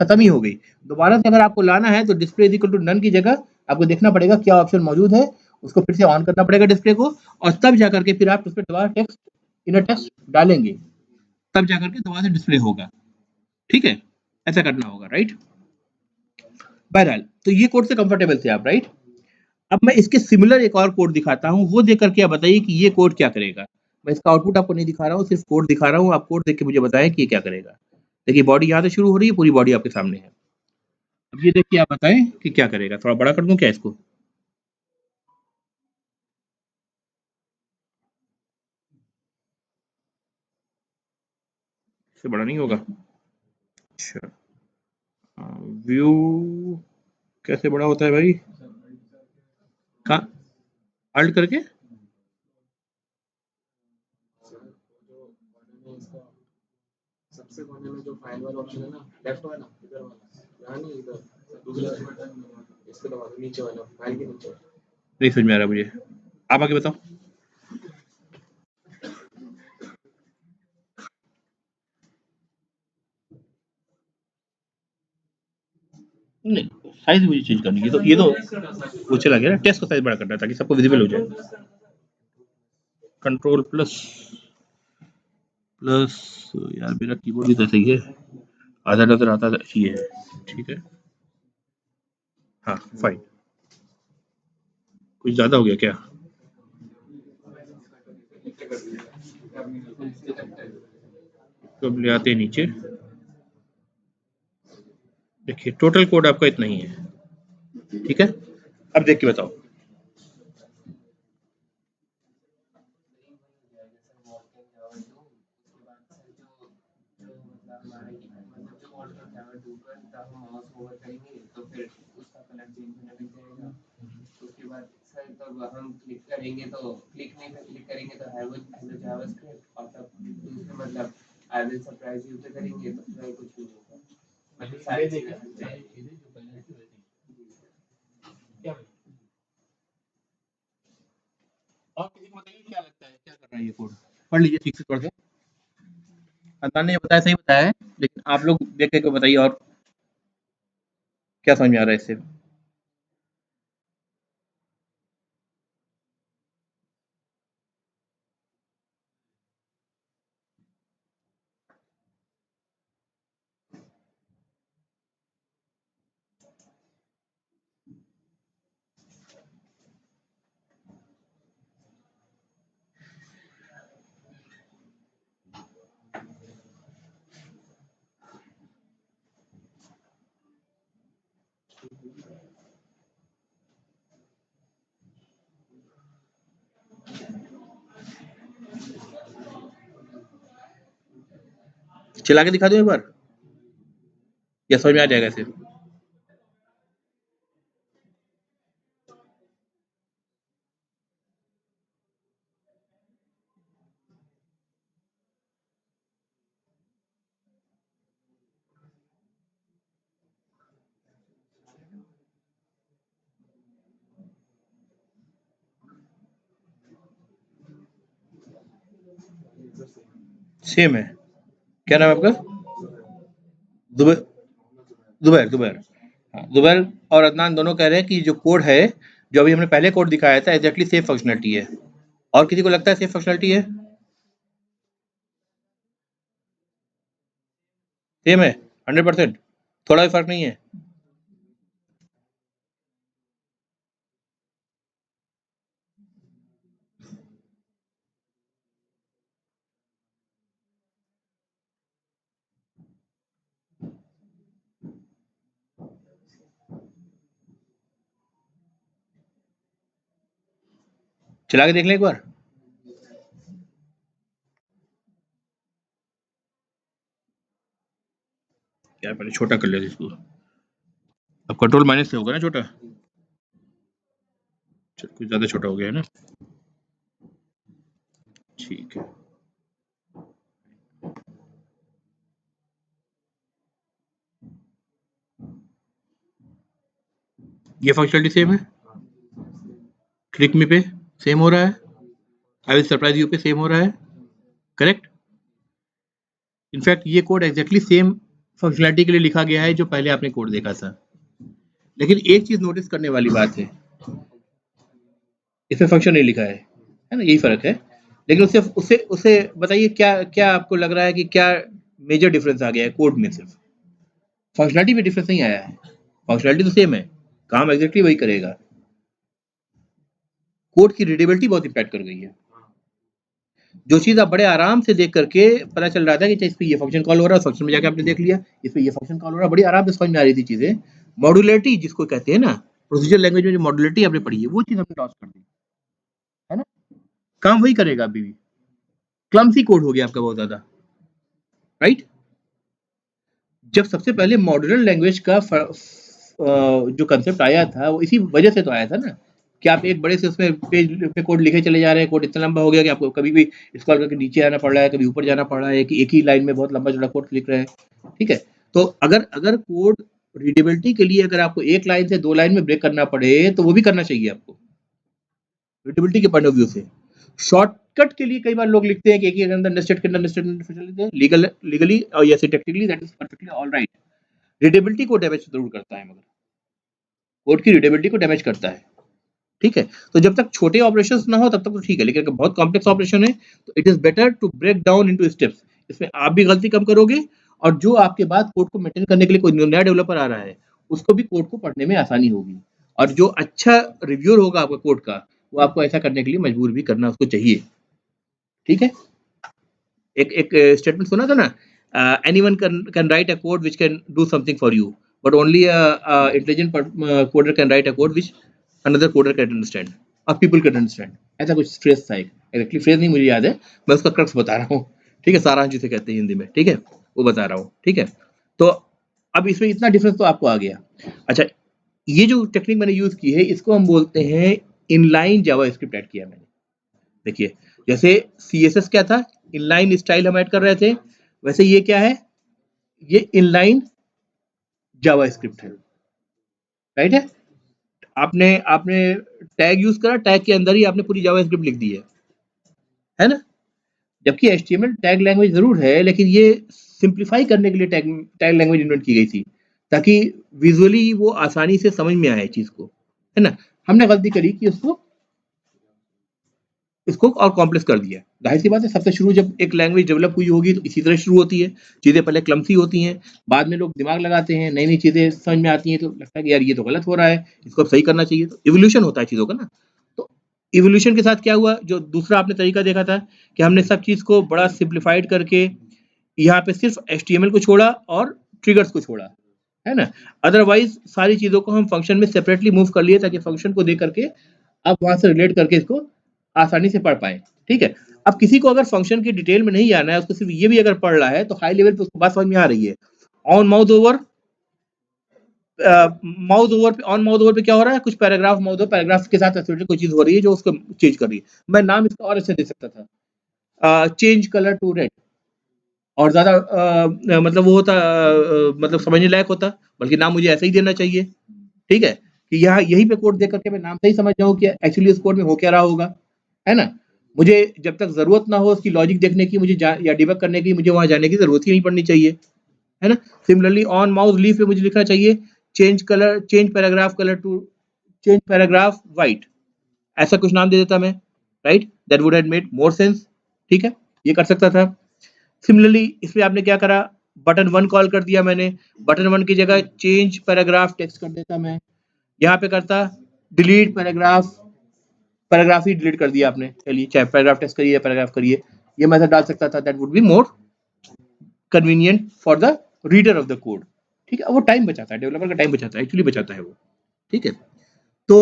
खत्म ही हो गई। दोबारा से अगर आपको लाना है तो display is equal to none की जगह आपको देखना पड़ेगा क्या ऑप्शन मौजूद है, उसको फिर से ऑन करना पड़ेगा डिस्प्ले को, और तब जाकर के फिर आप उस पर दोबारा टेक्स्ट, इनर टेक्स्ट डालेंगे, तब जाकर के दोबारा से डिस्प्ले होगा, ठीक है, ऐसा करना होगा, राइट। बहरहाल तो ये कोड से कंफर्टेबल थे आप, राइट। अब मैं इसके सिमिलर एक और कोड दिखाता हूँ, वो देख करके आप बताइए कि ये कोड क्या करेगा। मैं इसका आउटपुट आपको नहीं दिखा रहा हूँ, सिर्फ कोड दिखा रहा हूँ, आप कोड देख के मुझे बताएं कि ये क्या करेगा। देखिए बॉडी यहाँ से शुरू हो रही है, पूरी बॉडी आपके सामने है। अब ये देख के आप बताएं कि क्या करेगा, थोड़ा बड़ा कर दूं क्या इसको, इससे बड़ा नहीं होगा, अच्छा, व्यू कैसे बड़ा होता है भाई, कहाँ, अल्ट करके, सबसे कोने में जो फाइल वाला ऑप्शन है ना, लेफ्ट वाला, इधर वाला, यहाँ नहीं, इधर दूसरा इसको दबा दो, नीचे वाला, फाइल के नीचे। नहीं समझ में आ रहा मुझे, आप आगे बताओ। नहीं साइज मुझे चेंज करनी है, तो ये तो वो चला गया ना, टेक्स्ट का साइज बड़ा करना है ताकि सबको विजिबल हो जाए। कंट्रोल प्लस प्लस, यार मेरा कीबोर्ड भी तो सही है, आधा नजर आता ही है, ठीक है। हाँ फाइन, कुछ ज्यादा हो गया क्या? तो अब ले आते हैं नीचे, देखिए टोटल कोड आपका इतना ही है, ठीक है। अब देख के बताओ। उसके बाद सर तब हम क्लिक करेंगे तो क्लिक नहीं क्लिक करेंगे तो हेलो हेलो जावास्क्रिप्ट, और तब दूसरे मतलब आई विल सरप्राइज यू पे करेंगे तो फिर कुछ नहीं होगा, मतलब सारे क्या और किसी को बताइए क्या लगता है, क्या कर रहा है ये कोड? पढ़ लीजिए ठीक से पढ़ के। अदनान ने बताया सही बताया है, लेकिन आप लोग देख के बताइए और क्या समझ में आ रहा है इससे। चला के दिखा दो एक बार, या समझ में आ जाएगा इसे? सेम है, क्या नाम है आपका? जुबैर, जुबैर जुबैर। हाँ, जुबैर और अदनान दोनों कह रहे हैं कि जो कोड है, जो अभी हमने पहले कोड दिखाया था, एग्जैक्टली सेम फंक्शनलिटी है। और किसी को लगता है सेम फंक्शनलिटी है? सेम है 100%, थोड़ा भी फर्क नहीं है? चला के देख लें एक बार। यार पहले छोटा कर लेते इसको, अब कंट्रोल माइनस से होगा ना छोटा, चल कुछ ज्यादा छोटा हो गया है ना, ठीक है। ये फंक्शनलिटी सेम है, क्लिक मी पे सेम हो रहा है, आई विल सरप्राइज यू पे सेम हो रहा है, करेक्ट। इनफैक्ट ये कोड एग्जैक्टली सेम फंक्शनलिटी के लिए लिखा गया है जो पहले आपने कोड देखा था, लेकिन एक चीज नोटिस करने वाली बात है, इसमें फंक्शन नहीं लिखा है ना, यही फर्क है। लेकिन उससे उससे उससे बताइए क्या क्या आपको लग रहा है कि क्या मेजर डिफरेंस आ गया है कोड में? सिर्फ फंक्शनलिटी में डिफरेंस नहीं आया है, फंक्शनलिटी तो सेम है, काम एग्जैक्टली वही करेगा, कोड की रीडेबिलिटी बहुत इंपैक्ट कर गई है। जो चीज आप बड़े आराम से देख करके पता चल रहा था कि इस पे ये फंक्शन कॉल हो रहा है, फंक्शन में जाके आपने देख लिया इस पे ये फंक्शन कॉल हो रहा है, बड़ी आराम से समझ में आ रही थी चीजें। मॉड्यूलरिटी जिसको कहते हैं ना, प्रोसीजर लैंग्वेज में जो मॉड्यूलरिटी आपने पढ़ी है, वो चीज हमने लॉस कर दी है ना, काम वही करेगा अभी भी, क्लमसी कोड हो गया आपका बहुत ज्यादा, राइट। जब सबसे पहले मॉड्यूलर लैंग्वेज का जो कंसेप्ट आया था वो इसी वजह से तो आया था ना, कि आप एक बड़े से उसमें पेज पे कोड लिखे चले जा रहे हैं, कोड इतना लंबा हो गया कि आपको कभी भी स्क्रॉल करके नीचे आना पड़ रहा है, कभी ऊपर जाना पड़ रहा है, कि एक ही लाइन में बहुत लंबा चौड़ा कोड लिख रहे हैं, ठीक है। तो अगर अगर कोड रीडेबिलिटी के लिए अगर आपको एक लाइन से 2 लाइन में ब्रेक करना पड़े तो वो भी करना चाहिए आपको, रीडेबिलिटी के पॉइंट ऑफ व्यू से। शॉर्टकट के लिए कई बार लोग लिखते हैं कि एक ही के अंदर नेस्टेड के अंदर नेस्टेड लेते हैं, लीगली और या technically that is perfectly alright. Readability को डैमेज जरूर करता है, मगर कोड की रीडेबिलिटी को डैमेज करता है, ठीक है। तो जब तक छोटे ऑपरेशंस ना हो तब तक तो ठीक है, लेकिन अगर बहुत कॉम्प्लेक्स ऑपरेशन है तो it is better to break down into steps. इसमें आप भी गलती कम करोगे और जो आपके बाद कोड को मेंटेन करने के लिए कोई नया डेवलपर आ रहा है उसको भी कोड को पढ़ने में आसानी होगी, और जो अच्छा रिव्यूअर होगा आपका कोड का वो आपको ऐसा करने के लिए मजबूर भी करना उसको चाहिए, ठीक है। एक एक स्टेटमेंट सुना था ना, anyone can write a code which can do something for you but only a intelligent coder can write a code which another coder can understand और पीपल कैन अंडरस्टैंड। ऐसा कुछ फ्रेज था, एक एक्चुअली फ्रेज नहीं मुझे याद है, मैं उसका क्रक्स बता रहा हूँ, ठीक है, सारांश जिसे कहते हैं हिंदी में, ठीक है, वो बता रहा हूँ, ठीक है। तो अब इसमें इतना डिफरेंस तो आपको आ गया। अच्छा, ये जो टेक्निक मैंने यूज की है इसको हम बोलते हैं इनलाइन जावास्क्रिप्ट ऐड किया मैंने। देखिए, जैसे CSS क्या था, इनलाइन स्टाइल हम ऐड कर रहे थे, वैसे ये क्या है, ये इनलाइन जावास्क्रिप्ट है, राइट है। आपने आपने टैग यूज करा, टैग के अंदर ही आपने पूरी जावास्क्रिप्ट लिख दी है ना। जबकि HTML टैग लैंग्वेज जरूर है, लेकिन ये सिंप्लीफाई करने के लिए टैग टैग लैंग्वेज इन्वेंट की गई थी, ताकि विजुअली वो आसानी से समझ में आए चीज को, है ना। हमने गलती करी कि इसको और कॉम्प्लेक्स कर दिया। जाहिर सी बात है, सबसे शुरू जब एक लैंग्वेज डेवलप हुई होगी तो इसी तरह शुरू होती है, चीज़ें पहले क्लमसी होती हैं, बाद में लोग दिमाग लगाते हैं, नई नई चीज़ें समझ में आती हैं तो लगता है कि यार ये तो गलत हो रहा है, इसको अब सही करना चाहिए। तो इवोल्यूशन होता है चीज़ों का ना। तो इवोल्यूशन के साथ क्या हुआ, जो दूसरा आपने तरीका देखा था कि हमने सब चीज़ को बड़ा सिंप्लीफाइड करके यहाँ पे सिर्फ HTML को छोड़ा और ट्रिगर्स को छोड़ा, है ना। अदरवाइज सारी चीज़ों को हम फंक्शन में सेपरेटली मूव कर लिए ताकि फंक्शन को देख करके आप वहां से रिलेट करके इसको आसानी से पढ़ पाए, ठीक है। अब किसी को अगर फंक्शन की डिटेल में नहीं आना है, उसको सिर्फ ये भी अगर पढ़ रहा है तो हाई लेवल पे उसको बात समझ में आ रही है। On mouth over on mouth over पे क्या हो रहा है, कुछ पैराग्राफ माउथ ओवर पैराग्राफ के साथ एसोसिएटेड कोई चीज हो रही है जो उसको चेंज कर रही है। मैं नाम इसका और अच्छा दे सकता था, चेंज कलर टू रेड, और ज्यादा मतलब वो होता मतलब समझने लायक होता, बल्कि नाम मुझे ऐसा ही देना चाहिए, ठीक है, कि यहाँ यहीं पे कोड देख करके मैं नाम से ही समझ जाऊँ कि एक्चुअली उस कोड में हो क्या रहा होगा, है ना। मुझे जब तक जरूरत ना हो उसकी लॉजिक देखने की, मुझे या डिबग करने की, मुझे वहां जाने की जरूरत ही नहीं पड़नी चाहिए, है ना। सिमिलरली ऑन माउस लीफ पे मुझे लिखना चाहिए change paragraph colour to change paragraph white, ऐसा कुछ नाम दे देता मैं, right, that would have made more sense, ठीक है, ये कर सकता था। सिमिलरली इसमें आपने क्या करा, बटन 1 कॉल कर दिया मैंने, बटन 1 की जगह चेंज पैराग्राफ टेक्स्ट कर देता मैं, यहाँ पे करता डिलीट पैराग्राफ, पैराग्राफ ही डिलीट कर दिया आपने, चलिए चाहे पैराग्राफ टेक्स्ट करिए या पैराग्राफ करिए, ये मेथड डाल सकता था, that would be more convenient for the reader of the code, ठीक है। वो टाइम बचाता है, डेवलपर का टाइम बचाता है, एक्चुअली बचाता है वो, ठीक है। तो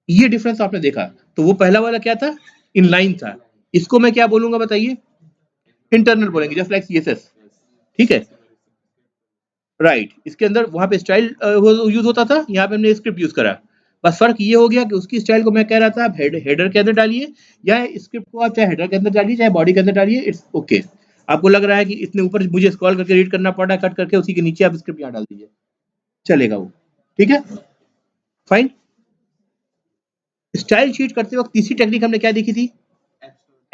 ये डिफरेंस आपने देखा। तो वो पहला वाला क्या था, इनलाइन था, इसको मैं क्या बोलूंगा बताइए, इंटरनल बोलेंगे, जस्ट लाइक CSS, ठीक है, राइट। इसके अंदर वहां पे स्टाइल यूज होता था, यहाँ पे हमने स्क्रिप्ट यूज करा। बस फर्क ये हो गया कि उसकी स्टाइल को मैं कह रहा था आप हेडर के अंदर डालिए, या स्क्रिप्ट को आप चाहे हेडर के अंदर डालिए चाहे बॉडी के अंदर डालिए, इट्स ओके। आपको लग रहा है कि इतने ऊपर मुझे स्क्रॉल करके रीड करना पड़ रहा है, कट करके उसी के नीचे आप स्क्रिप्ट यहाँ डाल दीजिए, चलेगा वो, ठीक है, फाइन। स्टाइल शीट करते वक्त तीसरी टेक्निक हमने क्या देखी थी,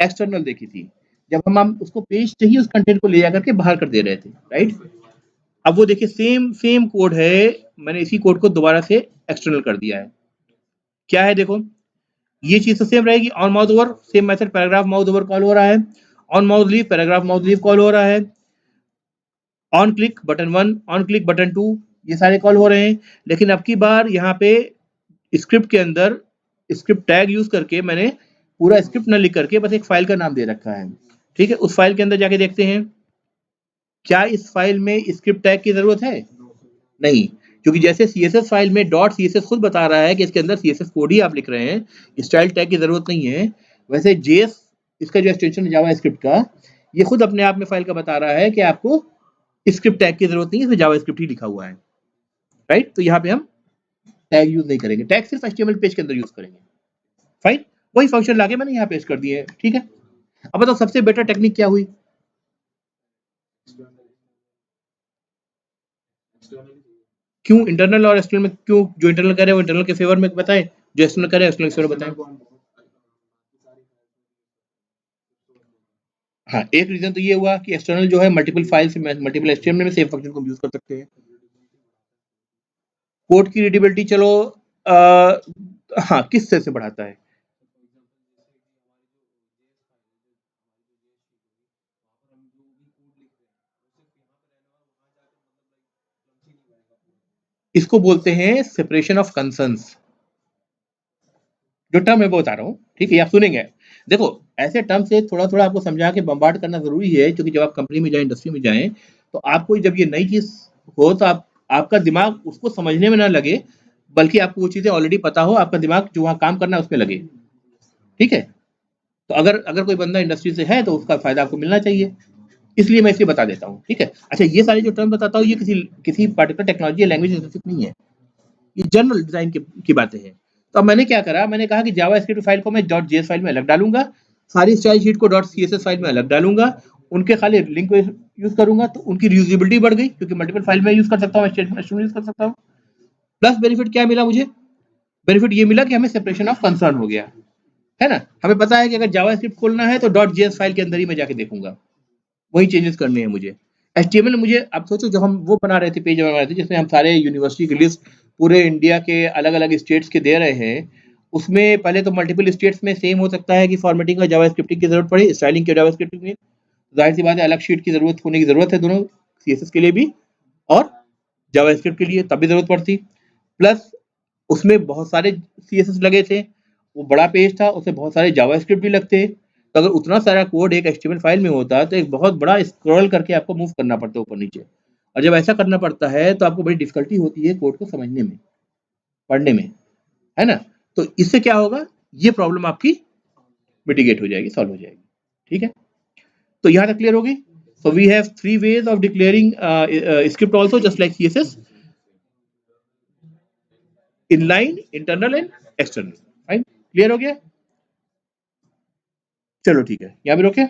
एक्सटर्नल देखी थी, जब हम उसको पेज से ही उस कंटेंट को ले जाकर के बाहर कर दे रहे थे, राइट। अब वो देखिए सेम कोड है, मैंने इसी कोड को दोबारा से एक्सटर्नल कर दिया है। क्या है देखो, ये चीज तो सेम रहेगी, on mouth over same method, paragraph mouth over call हो रहा है, on mouth leave paragraph mouth leave call हो रहा है, on click button 1 on click button 2 ये सारे कॉल हो रहे हैं। लेकिन अब की बार यहाँ पे स्क्रिप्ट के अंदर स्क्रिप्ट टैग यूज करके मैंने पूरा स्क्रिप्ट न लिख करके बस एक फाइल का नाम दे रखा है, ठीक है। उस फाइल के अंदर जाके देखते हैं क्या इस फाइल में स्क्रिप्ट टैग की जरूरत है, नहीं, क्योंकि जैसे CSS फाइल में .css खुद बता रहा है कि इसके अंदर CSS कोड ही आप लिख रहे हैं, स्टाइल टैग की जरूरत नहीं है, वैसे JS इसका जो एक्सटेंशन है जावास्क्रिप्ट का, ये खुद अपने आप में फाइल का बता रहा है कि आपको स्क्रिप्ट टैग की जरूरत नहीं है, इसमें जावास्क्रिप्ट ही लिखा हुआ है, राइट। तो यहाँ पे हम टैग यूज नहीं करेंगे, टैग सिर्फ HTML पेज के अंदर यूज करेंगे। फाइन, वही फंक्शन लाके मैंने यहाँ पेस्ट कर दिए, ठीक है। अब बताओ सबसे बेटर टेक्निक क्या हुई? क्यों इंटरनल और एक्सटर्नल में, क्यों जो इंटरनल करे वो इंटरनल के फेवर में बताए, जो एक्सटर्नल करे एक्सटर्नल के फेवर बताए। हाँ, एक रीजन तो ये हुआ कि एक्सटर्नल जो है मल्टीपल फाइल्स में, मल्टीपल HTML में सेम फंक्शन को यूज कर सकते हैं। कोड की रीडेबिलिटी चलो हाँ, किस तरह से बढ़ाता है? इसको बोलते हैं सेपरेशन ऑफ कंसर्न्स, जो टर्म है वो बता रहा हूँ, ठीक है, आप सुनेंगे। देखो ऐसे टर्म से थोड़ा थोड़ा आपको समझा के बम्बार्ड करना जरूरी है, क्योंकि जब आप कंपनी में जाए, इंडस्ट्री में जाएं, तो आपको जब ये नई चीज हो तो आपका दिमाग उसको समझने में ना लगे, बल्कि आपको वो चीजें ऑलरेडी पता हो, आपका दिमाग जो वहाँ काम करना है उसमें लगे, ठीक है। तो अगर अगर कोई बंदा इंडस्ट्री से है तो उसका फायदा आपको मिलना चाहिए, इसलिए मैं इसे बता देता हूँ, ठीक है। अच्छा, ये सारे जो टर्म बताता हूँ ये किसी किसी पर्टिकुलर टेक्नोलॉजी या लैंग्वेज स्पेसिफिक नहीं है, ये जनरल डिजाइन की बातें हैं। तो अब मैंने क्या करा, मैंने कहा कि जावा स्क्रिप्ट फाइल को मैं .js फाइल में अलग डालूंगा, सारी स्टाइल शीट को .css फाइल में अलग डालूंगा, उनके खाली लिंक यूज करूंगा, तो उनकी रीयूजेबिलिटी बढ़ गई, क्योंकि मल्टीपल फाइल में यूज कर सकता हूँ, स्टेटमेंट यूज कर सकता हूँ। प्लस बेनिफिट क्या मिला मुझे? बेनिफिट ये मिला कि हमें सेपरेशन ऑफ कंसर्न हो गया, है ना। हमें पता है कि अगर जावा स्क्रिप्ट खोलना है तो .js फाइल के अंदर ही मैं जाके देखूंगा, वही चेंजेस करने हैं मुझे। HTML में मुझे, अब सोचो जब हम वो बना रहे थे, पेज बना रहे थे जिसमें हम सारे यूनिवर्सिटी की लिस्ट पूरे इंडिया के अलग अलग स्टेट्स के दे रहे हैं, उसमें पहले तो मल्टीपल स्टेट्स में सेम हो सकता है कि फॉर्मेटिंग का जावा स्क्रिप्टिंग की जरूरत पड़े, स्टाइलिंग के जावा स्क्रिप्टिंग में जाहिर सी बात है अलग शीट की जरूरत होने की जरूरत है, दोनों CSS के लिए भी और जावा स्क्रिप्ट के लिए तब भी जरूरत पड़ती। प्लस उसमें बहुत सारे CSS लगे थे, वो बड़ा पेज था, उसमें बहुत सारे जावा स्क्रिप्ट भी लगते, तो अगर उतना सारा कोड एक HTML फाइल में होता तो एक बहुत बड़ा स्क्रॉल करके आपको मूव करना पड़ता ऊपर नीचे, और जब ऐसा करना पड़ता है तो आपको बड़ी डिफिकल्टी होती है कोड को समझने में, पढ़ने में, है ना। तो इससे क्या होगा, ये प्रॉब्लम आपकी मिटिगेट हो जाएगी, सॉल्व हो जाएगी, ठीक है। तो यहाँ तक क्लियर होगी। So we have 3 ways of declaring script also, just like CSS: inline, internal and external। Fine, clear हो गया? चलो ठीक है, यहाँ पे रोके।